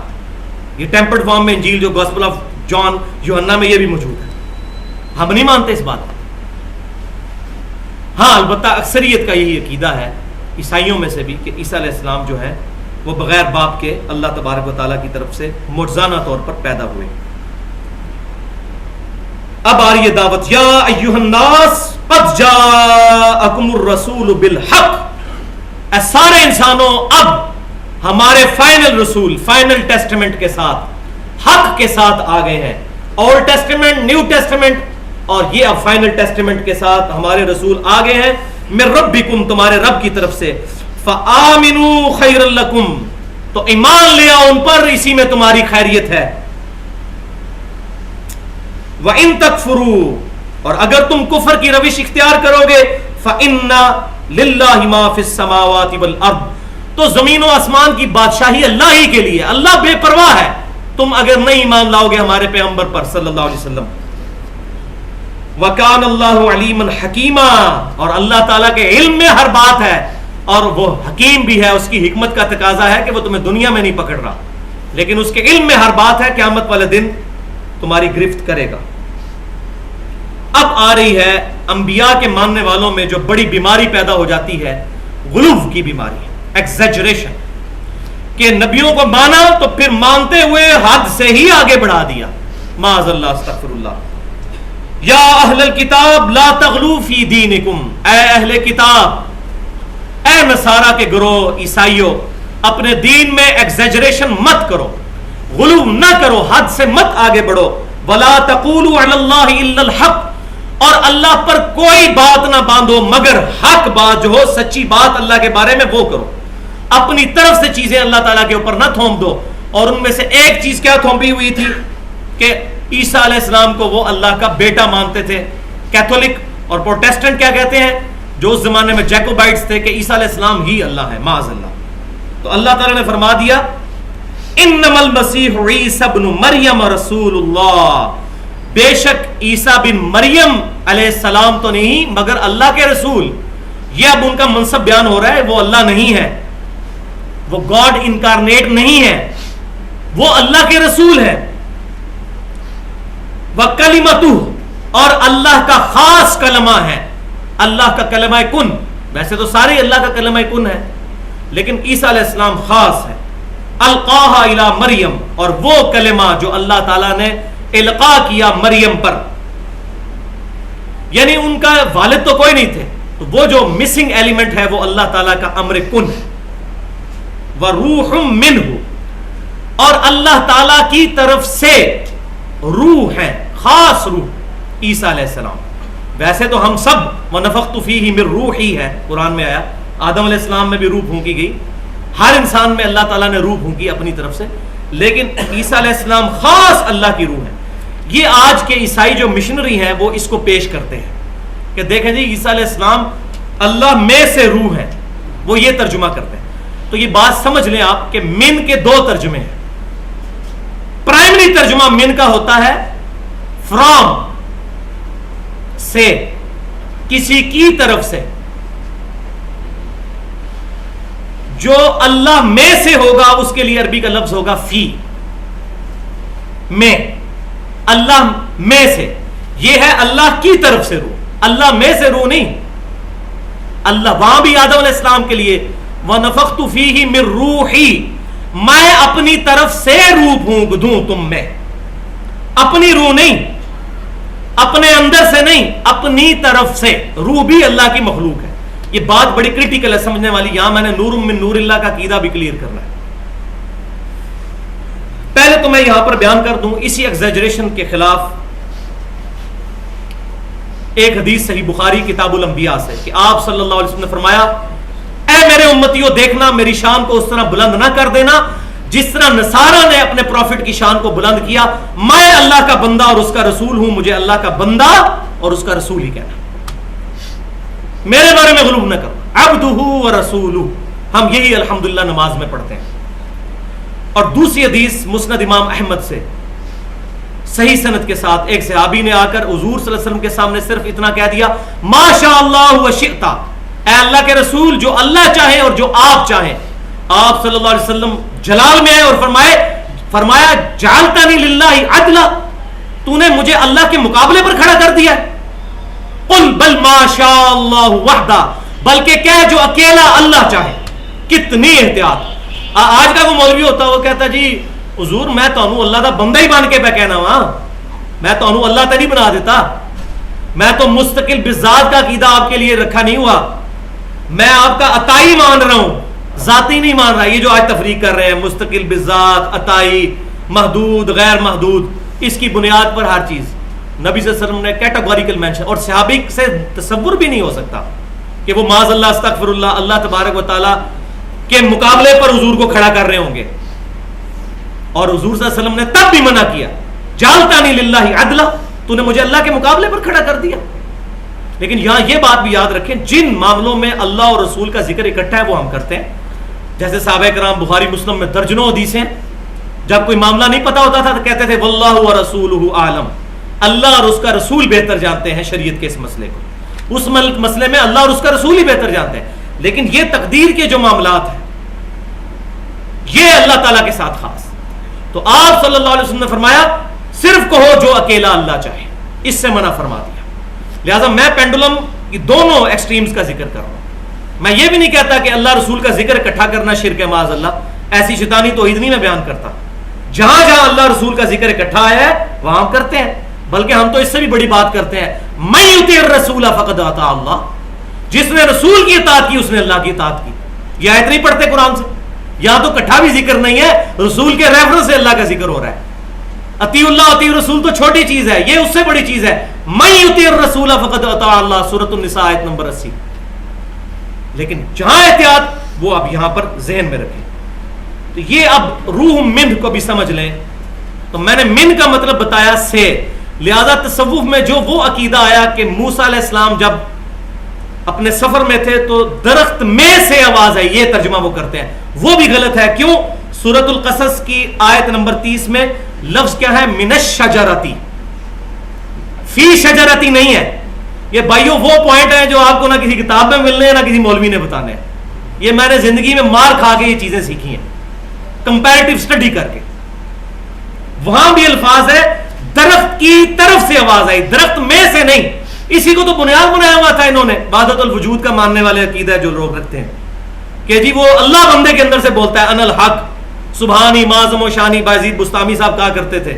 یہ ٹیمپرڈ فارم میں انجیل جو گاسپل آف جان یوحنا میں یہ بھی موجود ہے. ہم نہیں مانتے اس بات کو. ہاں البتہ اکثریت کا یہی عقیدہ ہے عیسائیوں میں سے بھی کہ عیسیٰ علیہ السلام جو ہے وہ بغیر باپ کے اللہ تبارک و تعالیٰ کی طرف سے معجزانہ طور پر پیدا ہوئے. اب آ رہی ہے دعوت. یا ایھا الناس قد جاءکم الرسول بالحق. اے سارے انسانوں اب ہمارے فائنل رسول فائنل ٹیسٹمنٹ کے ساتھ حق کے ساتھ آ گئے ہیں. اولڈ ٹیسٹمنٹ، نیو ٹیسٹمنٹ، اور یہ اب فائنل ٹیسٹمنٹ کے ساتھ ہمارے رسول آ گئے ہیں. من ربکم، تمہارے رب کی طرف سے. فآمنوا خیر لکم، تو ایمان لے آؤ ان پر، اسی میں تمہاری خیریت ہے. وَإِن تَكْفُرُوا، اور اگر تم کفر کی روش اختیار کرو گے، فَإِنَّ لِلَّهِ مَا فِي السَّمَاوَاتِ وَالْأَرْضِ، تو زمین و آسمان کی بادشاہی اللہ ہی کے لیے. اللہ بے پرواہ ہے تم اگر نہیں ایمان لاؤ گے ہمارے پیغمبر پر صلی اللہ علیہ وسلم. وَكَانَ اللَّهُ عَلِيمًا حَكِيمًا، اور اللہ تعالیٰ کے علم میں ہر بات ہے، اور وہ حکیم بھی ہے. اس کی حکمت کا تقاضا ہے کہ وہ تمہیں دنیا میں نہیں پکڑ رہا، لیکن اس کے علم میں ہر بات ہے. قیامت والے دن تمہاری گرفت کرے گا. اب آ رہی ہے انبیاء کے ماننے والوں میں جو بڑی بیماری پیدا ہو جاتی ہے، غلو کی بیماری، ایگزیجریشن، کہ نبیوں کو مانا تو پھر مانتے ہوئے حد سے ہی آگے بڑھا دیا. معاذ اللہ استغفر اللہ. یا اہل الکتاب لا تغلو فی دینکم، اے اہل کتاب، اے نصارہ کے گروہ، عیسائیوں، اپنے دین میں ایگزیجریشن مت کرو، غلو نہ کرو، حد سے مت آگے بڑھو. ولا تقولوا علی اللہ الا الحق، اور اللہ پر کوئی بات نہ باندھو مگر حق بات جو ہو، سچی بات اللہ کے بارے میں وہ کرو. اپنی طرف سے چیزیں اللہ تعالیٰ کے اوپر نہ تھوپ دو. اور ان میں سے ایک چیز کیا تھوپی ہوئی تھی کہ عیسیٰ علیہ السلام کو وہ اللہ کا بیٹا مانتے تھے. کیتھولک اور پروٹیسٹنٹ کیا کہتے ہیں، جو اس زمانے میں جیکوبائٹس تھے، کہ عیسیٰ علیہ السلام ہی اللہ ہے. معاذ اللہ. تو اللہ تعالیٰ نے فرما دیا انما المسیح عیسی ابن مریم رسول اللہ، بے شک عیسیٰ بن مریم علیہ السلام تو نہیں مگر اللہ کے رسول. یہ اب ان کا منصب بیان ہو رہا ہے. وہ اللہ نہیں ہے، وہ گاڈ انکارنیٹ نہیں ہے، وہ اللہ کے رسول ہے. وَكَلِمَتُهُ، اور اللہ کا خاص کلمہ ہے، اللہ کا کلمہ کن. ویسے تو سارے اللہ کا کلمہ کن ہے، لیکن عیسیٰ علیہ السلام خاص ہے. القاہا الی مریم، اور وہ کلمہ جو اللہ تعالیٰ نے القاء کیا مریم پر، یعنی ان کا والد تو کوئی نہیں تھے، تو وہ جو مسنگ ایلیمنٹ ہے وہ اللہ تعالیٰ کا امر کن ہے. وَرُوحٌ مِّنْهُ، اور اللہ تعالیٰ کی طرف سے روح ہے، خاص روح عیسیٰ علیہ السلام. ویسے تو ہم سب وَنَفَخْتُ فِيهِ مِن رُوحِي ہے، قرآن میں آیا. آدم علیہ السلام میں بھی روح پھونکی گئی، ہر انسان میں اللہ تعالیٰ نے روح پھونکی اپنی طرف سے، لیکن عیسیٰ علیہ السلام خاص اللہ کی روح ہے. یہ آج کے عیسائی جو مشنری ہیں وہ اس کو پیش کرتے ہیں کہ دیکھیں جی عیسیٰ علیہ السلام اللہ میں سے روح ہے، وہ یہ ترجمہ کرتے ہیں. تو یہ بات سمجھ لیں آپ کہ من کے دو ترجمے ہیں. پرائمری ترجمہ من کا ہوتا ہے فرام، سے، کسی کی طرف سے. جو اللہ میں سے ہوگا اس کے لیے عربی کا لفظ ہوگا فی، میں، اللہ میں سے. یہ ہے اللہ کی طرف سے روح، اللہ میں سے روح نہیں. اللہ وہاں بھی آدم علیہ السلام کے لیے وَنَفَخْتُ فِيهِ مِن رُوحِي، میں اپنی طرف سے روح پھونک دوں تم میں. اپنی روح نہیں، اپنے اندر سے نہیں، اپنی طرف سے. روح بھی اللہ کی مخلوق ہے. یہ بات بڑی کریٹیکل ہے سمجھنے والی. یہاں میں نے نور من نور اللہ کا عقیدہ بھی کلیئر کرنا ہے. پہلے تو میں یہاں پر بیان کر دوں اسی ایگزیجریشن کے خلاف ایک حدیث صحیح بخاری کتاب الانبیاء سے کہ آپ صلی اللہ علیہ وسلم نے فرمایا، اے میرے امتیوں دیکھنا میری شان کو اس طرح بلند نہ کر دینا جس طرح نصارہ نے اپنے پروفٹ کی شان کو بلند کیا. میں اللہ کا بندہ اور اس کا رسول ہوں، مجھے اللہ کا بندہ اور اس کا رسول ہی کہنا، میرے بارے میں غلو نہ کرو. عبدہ ورسولہ، ہم یہی الحمدللہ نماز میں پڑھتے ہیں. اور دوسری حدیث مسند امام احمد سے صحیح سند کے ساتھ ایک صحابی نے آ کر حضور صلی اللہ علیہ وسلم کے سامنے صرف اتنا کہہ دیا، ما شاء اللہ وشئت، اے اللہ کے رسول جو اللہ چاہے اور جو آپ چاہیں. آپ صلی اللہ علیہ وسلم جلال میں آئے اور فرمایا جعلتنی للہ عدلا، تو نے مجھے اللہ کے مقابلے پر کھڑا کر دیا. قل بل ما شاء اللہ وحدہ، بلکہ کہہ جو اکیلا اللہ چاہے. کتنی احتیاط. آج کا وہ مولوی ہوتا وہ کہتا جی حضور میں تو اللہ دا بندہ ہی بن کے پہ کہنا وا، میں تو اللہ تا نہیں بنا دیتا، میں تو مستقل بذات کا عقیدہ آپ کے لیے رکھا نہیں ہوا، میں آپ کا عطائی مان رہا ہوں، ذاتی نہیں مان رہا. یہ جو آج تفریق کر رہے ہیں مستقل بذات، عطائی، محدود، غیر محدود، اس کی بنیاد پر ہر چیز نبی صلی اللہ علیہ وسلم نے کیٹاگوریکل مینشن. اور صحابی سے تصور بھی نہیں ہو سکتا کہ وہ معاذ اللہ استغفر اللہ اللہ تبارک و تعالی کے مقابلے پر حضور کو کھڑا کر رہے ہوں گے. اور حضور صلی اللہ علیہ وسلم نے تب بھی منع کیا، جعلتنی للہ عدلا، تو نے مجھے اللہ کے مقابلے پر کھڑا کر دیا. لیکن یہاں یہ بات بھی یاد رکھیں جن معاملوں میں اللہ اور رسول کا ذکر اکٹھا ہے وہ ہم کرتے ہیں. جیسے صحابہ کرام بخاری مسلم میں درجنوں حدیثیں، جب کوئی معاملہ نہیں پتا ہوتا تھا تو کہتے تھے واللہ ورسولہ اعلم، اللہ اور اس کا رسول بہتر جانتے ہیں شریعت کے اس مسئلے کو. اس مسئلے میں اللہ اور اس کا رسول ہی بہتر جانتے ہیں. لیکن یہ تقدیر کے جو معاملات ہیں یہ اللہ تعالیٰ کے ساتھ خاص. تو آپ صلی اللہ علیہ وسلم نے فرمایا صرف کہو جو اکیلا اللہ چاہے، اس سے منع فرما دیا. لہذا میں پینڈولم کی دونوں ایکسٹریمز کا ذکر کر رہا ہوں. میں یہ بھی نہیں کہتا کہ اللہ رسول کا ذکر اکٹھا کرنا شرک ہے معاذ اللہ، ایسی شیطانی توحید نہیں میں بیان کرتا. جہاں جہاں اللہ رسول کا ذکر اکٹھا ہے وہاں ہم کرتے ہیں. بلکہ ہم تو اس سے بھی بڑی بات کرتے ہیں، من یطیع الرسول فقد اطاع اللہ، جس نے رسول کی اطاعت کی اس نے اللہ کی اطاعت کی. یہ آیت نہیں پڑھتے قرآن سے؟ یہاں تو کٹھا بھی ذکر نہیں ہے، رسول کے ریفرنس سے اللہ کا ذکر ہو رہا ہے. اطیع اللہ اطیع رسول تو چھوٹی چیز ہے، یہ اس سے بڑی چیز ہے. من یطیع الرسول فقد اطاع اللہ، سورۃ النساء آیت نمبر 80. لیکن جہاں احتیاط وہ اب یہاں پر ذہن میں رکھیں. تو یہ اب روح من کو بھی سمجھ لیں. تو میں نے من کا مطلب بتایا سے، لہذا تصوف میں جو وہ عقیدہ آیا کہ موسیٰ علیہ السلام جب اپنے سفر میں تھے تو درخت میں سے آواز آئی، یہ ترجمہ وہ کرتے ہیں، وہ بھی غلط ہے. کیوں؟ سورۃ القصص کی آیت نمبر 30 میں لفظ کیا ہے؟ من الشجرتی، فی شجرتی نہیں ہے. یہ بھائیو وہ پوائنٹ ہے جو آپ کو نہ کسی کتاب میں ملنے ہیں نہ کسی مولوی نے بتانے ہیں. یہ میں نے زندگی میں مار کھا کے یہ چیزیں سیکھی ہیں، کمپیریٹیو اسٹڈی کر کے. وہاں بھی الفاظ ہے درخت درخت کی طرف سے آواز آئی, درخت میں سے نہیں. اسی کو تو بنیاد بنایا ہوا تھا انہوں نے, وحدت الوجود کا ماننے والے عقیدہ جو لوگ رکھتے ہیں کہ جی وہ اللہ بندے کے اندر سے بولتا ہے ان الحق سبحانی معظم و شانی. بایزید بستامی صاحب کہا کرتے تھے,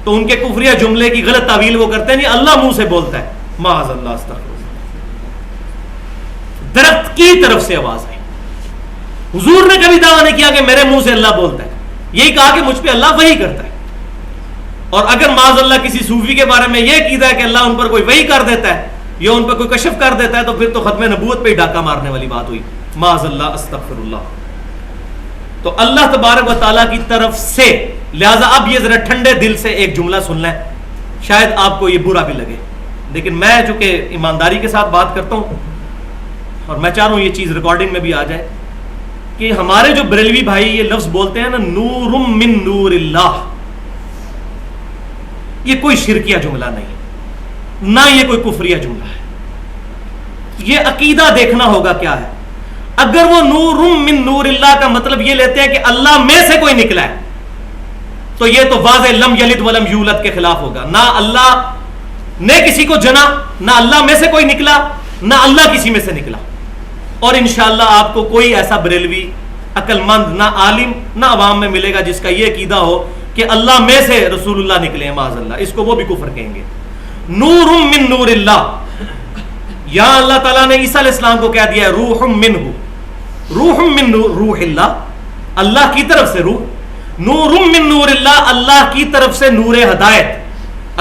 تو ان کے کفریہ جملے کی غلط تعویل وہ کرتے ہیں جی اللہ منہ سے بولتا ہے, معاذ اللہ استغفر. درخت کی طرف سے آواز آئی. حضور نے کبھی دعویٰ نہیں کیا کہ میرے منہ سے اللہ بولتا ہے, یہی کہا کہ مجھ پہ اللہ وحی کرتا ہے. اور اگر معاذ اللہ کسی صوفی کے بارے میں یہ عقیدہ ہے کہ اللہ ان پر کوئی وحی کر دیتا ہے یا ان پر کوئی کشف کر دیتا ہے, تو پھر تو ختم نبوت پہ ہی ڈاکہ مارنے والی بات ہوئی, معاذ اللہ استغفر اللہ. تو اللہ تبارک و تعالیٰ کی طرف سے. لہٰذا اب یہ ذرا ٹھنڈے دل سے ایک جملہ سن لیں, شاید آپ کو یہ برا بھی لگے, لیکن میں چونکہ ایمانداری کے ساتھ بات کرتا ہوں اور میں چاہ رہا ہوں یہ چیز ریکارڈنگ میں بھی آ جائے کہ ہمارے جو بریلوی بھائی یہ لفظ بولتے ہیں نا نور من نور اللہ, یہ کوئی شرکیہ جملہ نہیں, نہ یہ کوئی کفریہ جملہ ہے. یہ عقیدہ دیکھنا ہوگا کیا ہے. اگر وہ نور من نور اللہ کا مطلب یہ لیتے ہیں کہ اللہ میں سے کوئی نکلا ہے, تو یہ تو واضح لم یلد ولم یولد کے خلاف ہوگا. نہ اللہ نے کسی کو جنا, نہ اللہ میں سے کوئی نکلا, نہ اللہ کسی میں سے نکلا. اور انشاءاللہ آپ کو کوئی ایسا بریلوی عقل مند نہ عالم نہ عوام میں ملے گا جس کا یہ عقیدہ ہو کہ اللہ میں سے رسول اللہ نکلے ہیں, معاذ اللہ. اس کو وہ بھی کفر کہیں گے. نور من نور اللہ, یہاں اللہ تعالیٰ نے عیسیٰ علیہ السلام کو کہہ دیا ہے روح منہ, روح من روح اللہ, اللہ کی طرف سے روح. نور من نور اللہ, اللہ کی طرف سے نور ہدایت.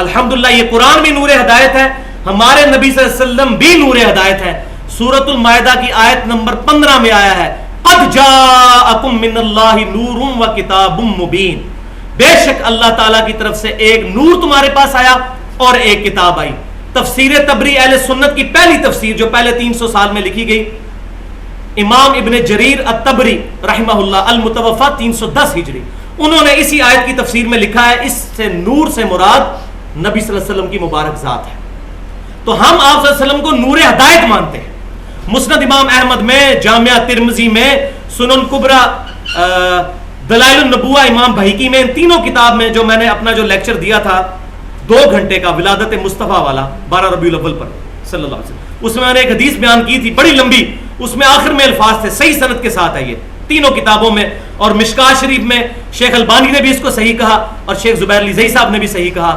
الحمدللہ یہ قرآن بھی نور ہدایت ہے, ہمارے نبی صلی اللہ علیہ وسلم بھی نور ہدایت ہے. سورۃ المائدہ کی آیت نمبر 15 میں آیا ہے قد جاءکم من اللہ نور و کتاب مبین, بے شک اللہ تعالیٰ کی طرف سے ایک نور تمہارے پاس آیا اور ایک کتاب آئی. تفسیر تبری اہل سنت کی پہلی تفسیر جو پہلے 300 سال میں لکھی گئی, امام ابن جریر الطبری رحمہ اللہ المتوفا 310 ہجری, انہوں نے اسی آیت کی تفسیر میں لکھا ہے اس سے نور سے مراد نبی صلی اللہ علیہ وسلم کی مبارک ذات ہے. تو ہم آپ صلی اللہ علیہ وسلم کو نور ہدایت مانتے ہیں. مسند امام احمد میں, جامعہ ترمذی میں, سنن کبریٰ, دلائل النبوہ امام بہیقی میں, ان تینوں کتاب میں جو میں نے اپنا جو لیکچر دیا تھا 2 گھنٹے کا ولادت مصطفیٰ والا 12 ربیع الاول پر صلی اللہ علیہ وسلم, اس میں میں نے ایک حدیث بیان کی تھی بڑی لمبی, اس میں آخر میں الفاظ تھے, صحیح سند کے ساتھ ہے یہ تینوں کتابوں میں. اور مشکات شریف میں شیخ البانی نے بھی اس کو صحیح کہا اور شیخ زبیر علی زئی صاحب نے بھی صحیح کہا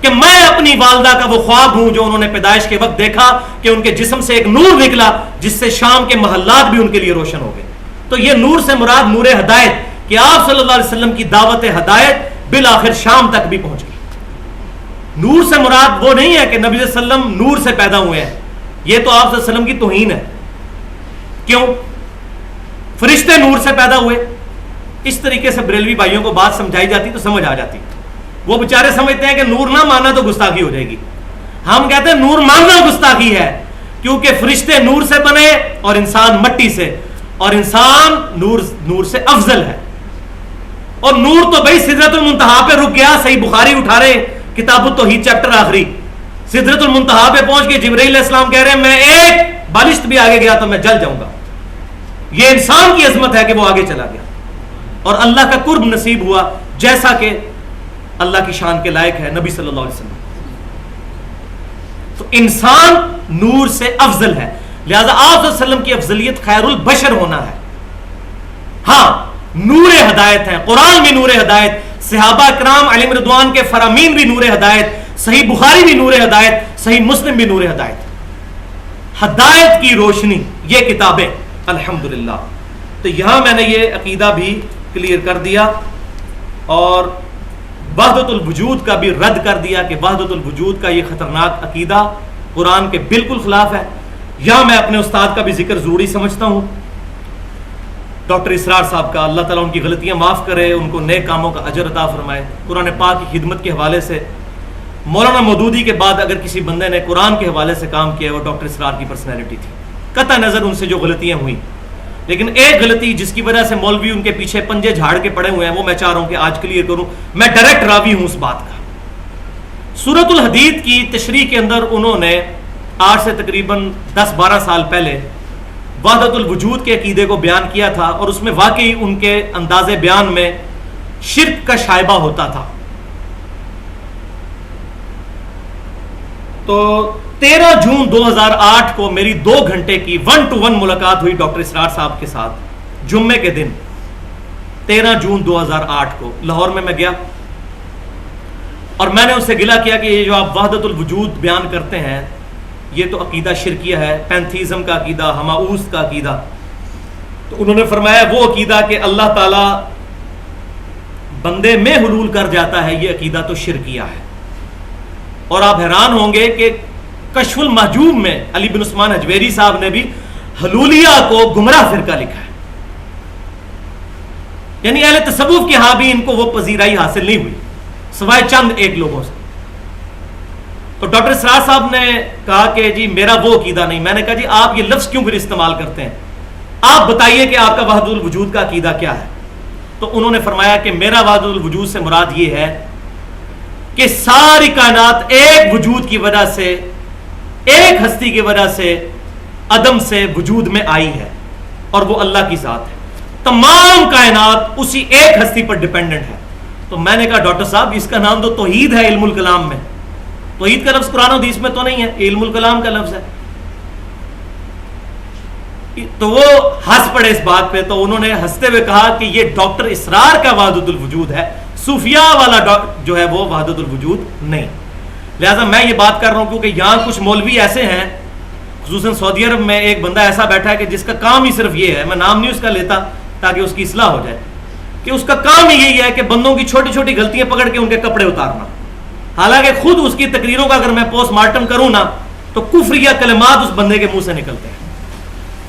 کہ میں اپنی والدہ کا وہ خواب ہوں جو انہوں نے پیدائش کے وقت دیکھا کہ ان کے جسم سے ایک نور نکلا جس سے شام کے محلات بھی ان کے لیے روشن ہو گئے. تو یہ نور سے مراد نور ہدایت کہ آپ صلی اللہ علیہ وسلم کی دعوت ہدایت بالآخر شام تک بھی پہنچ گئی. نور سے مراد وہ نہیں ہے کہ نبی صلی اللہ علیہ وسلم نور سے پیدا ہوئے ہیں, یہ تو آپ صلی اللہ علیہ وسلم کی توہین ہے. کیوں؟ فرشتے نور سے پیدا ہوئے. اس طریقے سے بریلوی بھائیوں کو بات سمجھائی جاتی تو سمجھ آ جاتی. وہ بیچارے سمجھتے ہیں کہ نور نہ ماننا تو گستاخی ہو جائے گی. ہم کہتے ہیں نور ماننا گستاخی ہے, کیونکہ فرشتے نور سے بنے اور انسان مٹی سے, اور انسان نور سے افضل ہے. اور نور تو بھائی سدرۃ المنتہا پہ رک گیا. صحیح بخاری اٹھا رہے کتاب التوحید چیپٹر آخری, سدرۃ المنتہا پہ پہنچ کے جبرائیل علیہ السلام کہہ رہے ہیں میں ایک بالشت بھی آگے گیا تو میں جل جاؤں گا. یہ انسان کی عظمت ہے کہ وہ آگے چلا گیا اور اللہ کا قرب نصیب ہوا جیسا کہ اللہ کی شان کے لائق ہے نبی صلی اللہ علیہ وسلم. تو انسان نور سے افضل ہے, لہذا آپ صلی اللہ علیہ وسلم کی افضلیت خیر البشر ہونا ہے. ہاں نور ہدایت ہے, قرآن بھی نور ہدایت, صحابہ کرام علیہم رضوان کے فرامین بھی نور ہدایت, صحیح بخاری بھی نور ہدایت, صحیح مسلم بھی نور ہدایت. ہدایت کی روشنی یہ کتابیں الحمدللہ. تو یہاں میں نے یہ عقیدہ بھی کلیئر کر دیا اور وحدت الوجود کا بھی رد کر دیا کہ وحدت الوجود کا یہ خطرناک عقیدہ قرآن کے بالکل خلاف ہے. یہاں میں اپنے استاد کا بھی ذکر ضروری سمجھتا ہوں, ڈاکٹر اسرار صاحب کا, اللہ تعالیٰ ان کی غلطیاں معاف کرے, ان کو نیک کاموں کا اجر عطا فرمائے. قرآن پاک کی خدمت کے حوالے سے مولانا مودودی کے بعد اگر کسی بندے نے قرآن کے حوالے سے کام کیا وہ ڈاکٹر اسرار کی پرسنالٹی تھی. قطع نظر ان سے جو غلطیاں ہوئیں, لیکن ایک غلطی جس کی وجہ سے مولوی ان کے پیچھے پنجے جھاڑ کے پڑے ہوئے ہیں وہ میں چاہ رہا ہوں کہ آج کلیئر کروں. میں ڈائریکٹ راوی ہوں اس بات کا. سورۃ الحدید کی تشریح کے اندر انہوں نے آج سے تقریباً 10-12 سال پہلے وحدت الوجود کے عقیدے کو بیان کیا تھا, اور اس میں واقعی ان کے انداز بیان میں شرک کا شائبہ ہوتا تھا. تو 13 جون 2008 کو میری 2 گھنٹے کی 1-to-1 ملاقات ہوئی ڈاکٹر اسرار صاحب کے ساتھ، جمعے کے دن 13 جون 2008 کو لاہور میں گیا اور میں نے اس سے گلا کیا کہ یہ جو آپ وحدت الوجود بیان کرتے ہیں یہ تو عقیدہ شرکیہ ہے، پینتھیزم کا عقیدہ، ہماؤس کا عقیدہ. تو انہوں نے فرمایا وہ عقیدہ کہ اللہ تعالیٰ بندے میں حلول کر جاتا ہے، یہ عقیدہ تو شرکیہ ہے. اور آپ حیران ہوں گے کہ کشف المحجوب میں علی بن عثمان حجویری صاحب نے بھی حلولیہ کو گمراہ فرقہ لکھا ہے. یعنی اہل تصوف کے ہاں بھی ان کو وہ پذیرائی حاصل نہیں ہوئی سوائے چند ایک لوگوں سے. تو ڈاکٹر اسرار صاحب نے کہا کہ جی میرا وہ عقیدہ نہیں. میں نے کہا جی آپ یہ لفظ کیوں پھر استعمال کرتے ہیں، آپ بتائیے کہ آپ کا وحدت الوجود کا عقیدہ کیا ہے. تو انہوں نے فرمایا کہ میرا وحدت الوجود سے مراد یہ ہے کہ ساری کائنات ایک وجود کی وجہ سے، ایک ہستی کی وجہ سے عدم سے وجود میں آئی ہے اور وہ اللہ کی ذات ہے. تمام کائنات اسی ایک ہستی پر ڈیپینڈنٹ ہے. تو میں نے کہا ڈاکٹر صاحب اس کا نام تو توحید ہے علم الکلام میں. توحید کا لفظ قرآن و حدیث میں تو نہیں ہے، علم الکلام کا لفظ ہے. تو وہ ہنس پڑے اس بات پہ. تو انہوں نے ہنستے ہوئے کہا کہ یہ ڈاکٹر اسرار کا وحدت الوجود ہے، صوفیاء والا جو ہے وہ وحدت الوجود نہیں. لہٰذا میں یہ بات کر رہا ہوں کیونکہ یہاں کچھ مولوی ایسے ہیں، خصوصاً سعودی عرب میں ایک بندہ ایسا بیٹھا ہے کہ جس کا کام ہی صرف یہ ہے، میں نام نہیں اس کا لیتا تاکہ اس کی اصلاح ہو جائے، کہ اس کا کام ہی یہی ہے کہ بندوں کی چھوٹی چھوٹی غلطیاں پکڑ کے ان کے کپڑے اتارنا. حالانکہ خود اس کی تقریروں کا اگر میں پوسٹ مارٹم کروں نا تو کفریہ کلمات اس بندے کے منہ سے نکلتے ہیں.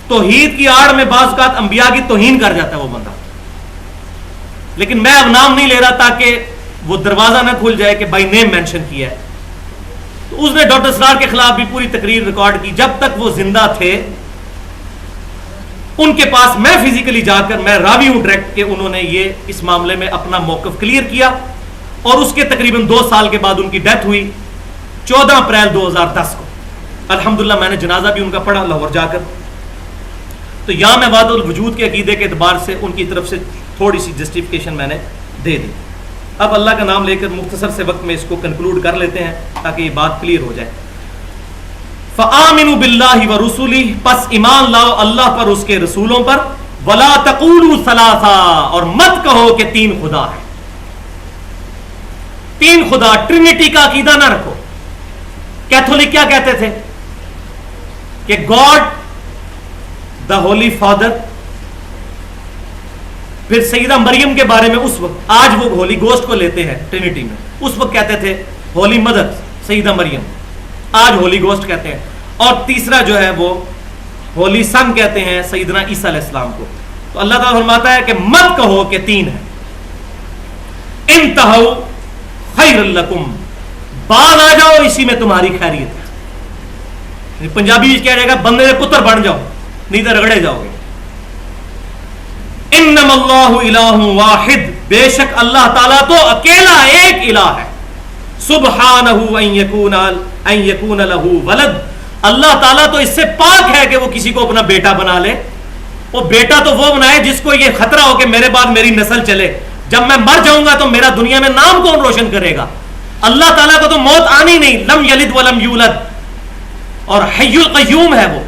توحید کی آڑ میں بعض اوقات انبیاء کی توہین کر جاتا ہے وہ بندہ. لیکن میں اب نام نہیں لے رہا تاکہ وہ دروازہ نہ کھل جائے کہ بائی نیم مینشن کیا ہے. تو اس نے ڈاکٹر اسرار کے خلاف بھی پوری تقریر ریکارڈ کی. جب تک وہ زندہ تھے ان کے پاس میں فزیکلی جا کر، میں راوی ہوں ڈائریکٹ، کہ انہوں نے یہ اس معاملے میں اپنا موقف کلیئر کیا. اور اس کے تقریباً 2 سال کے بعد ان کی ڈیتھ ہوئی 14 اپریل 2010 کو. الحمدللہ میں نے جنازہ بھی ان کا پڑھا لاہور جا کر. تو یہاں میں وحدت الوجود کے عقیدے کے اعتبار سے ان کی طرف سے تھوڑی سی جسٹیفیکیشن میں نے دے دی. اب اللہ کا نام لے کر مختصر سے وقت میں اس کو کنکلوڈ کر لیتے ہیں تاکہ یہ بات کلیئر ہو جائے. فآمنوا باللہ ورسولہ، پس ایمان لاؤ اللہ پر، اس کے رسولوں پر. ولا تقولوا ثلاثا، اور مت کہو کہ 3 خدا ہے. 3 خدا، ٹرینٹی کا عقیدہ نہ رکھو. کیتھولک کیا کہتے تھے کہ گاڈ دا ہولی فادر. پھر سیدہ مریم کے بارے میں اس وقت، آج وہ ہولی گوسٹ کو لیتے ہیں ٹرینٹی میں، اس وقت کہتے تھے ہولی مدر سیدہ مریم، آج ہولی گوسٹ کہتے ہیں. اور تیسرا جو ہے وہ ہولی سن کہتے ہیں سیدنا عیسیٰ علیہ السلام کو. تو اللہ تعالیٰ فرماتا ہے کہ مت کہو کہ 3 ہے. انتہو خیر لکم، باز آ جاؤ اسی میں تمہاری خیریت ہے. پنجابی کہہ رہے گا بندے پتر بن جاؤ نہیں تو رگڑے جاؤ گے. انما اللہ الہ واحد، بے شک اللہ تعالیٰ تو اکیلا ایک الہ ہے. سبحانہ ان یکون لہ ولد، اللہ تعالیٰ تو اس سے پاک ہے کہ وہ کسی کو اپنا بیٹا بنا لے. وہ بیٹا تو وہ بنائے جس کو یہ خطرہ ہو کہ میرے بعد میری نسل چلے، جب میں مر جاؤں گا تو میرا دنیا میں نام کون روشن کرے گا. اللہ تعالیٰ کو تو موت آنی نہیں، لم یلد ولم یولد، اور حی القیوم ہے وہ،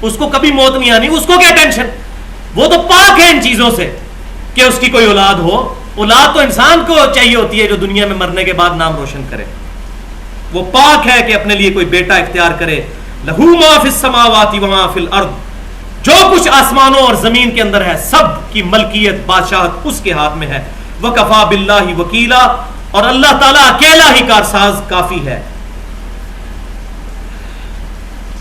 اس کو کبھی موت نہیں آنی. اس کو کیا ٹینشن، وہ تو پاک ہے ان چیزوں سے کہ اس کی کوئی اولاد ہو. اولاد تو انسان کو چاہیے ہوتی ہے جو دنیا میں مرنے کے بعد نام روشن کرے. وہ پاک ہے کہ اپنے لیے کوئی بیٹا اختیار کرے. لہو ما فی السماوات و ما فی الارض، جو کچھ آسمانوں اور زمین کے اندر ہے سب کی ملکیت، بادشاہت اس کے ہاتھ میں ہے. وکفا باللہ وکیلا، اور اللہ تعالیٰ اکیلا ہی کارساز کافی ہے.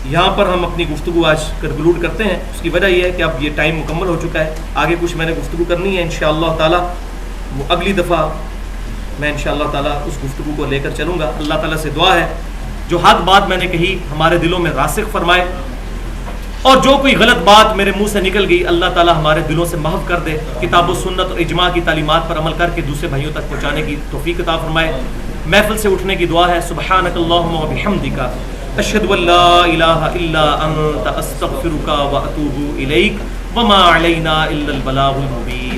یہاں پر ہم اپنی گفتگو آج کنکلوڈ کرتے ہیں. اس کی وجہ یہ ہے کہ اب یہ ٹائم مکمل ہو چکا ہے. آگے کچھ میں نے گفتگو کرنی ہے انشاءاللہ تعالیٰ، وہ اگلی دفعہ میں انشاءاللہ تعالیٰ اس گفتگو کو لے کر چلوں گا. اللہ تعالیٰ سے دعا ہے جو حق بات میں نے کہی ہمارے دلوں میں راسخ فرمائے، اور جو کوئی غلط بات میرے منہ سے نکل گئی اللہ تعالیٰ ہمارے دلوں سے محو کر دے. کتاب و سنت اور اجماع کی تعلیمات پر عمل کر کے دوسرے بھائیوں تک پہنچانے کی توفیق عطا فرمائے. محفل سے اٹھنے کی دعا ہے. سبحانک اللہم و بحمدک، اشہد ان لا الہ الا انت، استغفرک و اتوب الیک، وما علینا الا البلاغ المبین.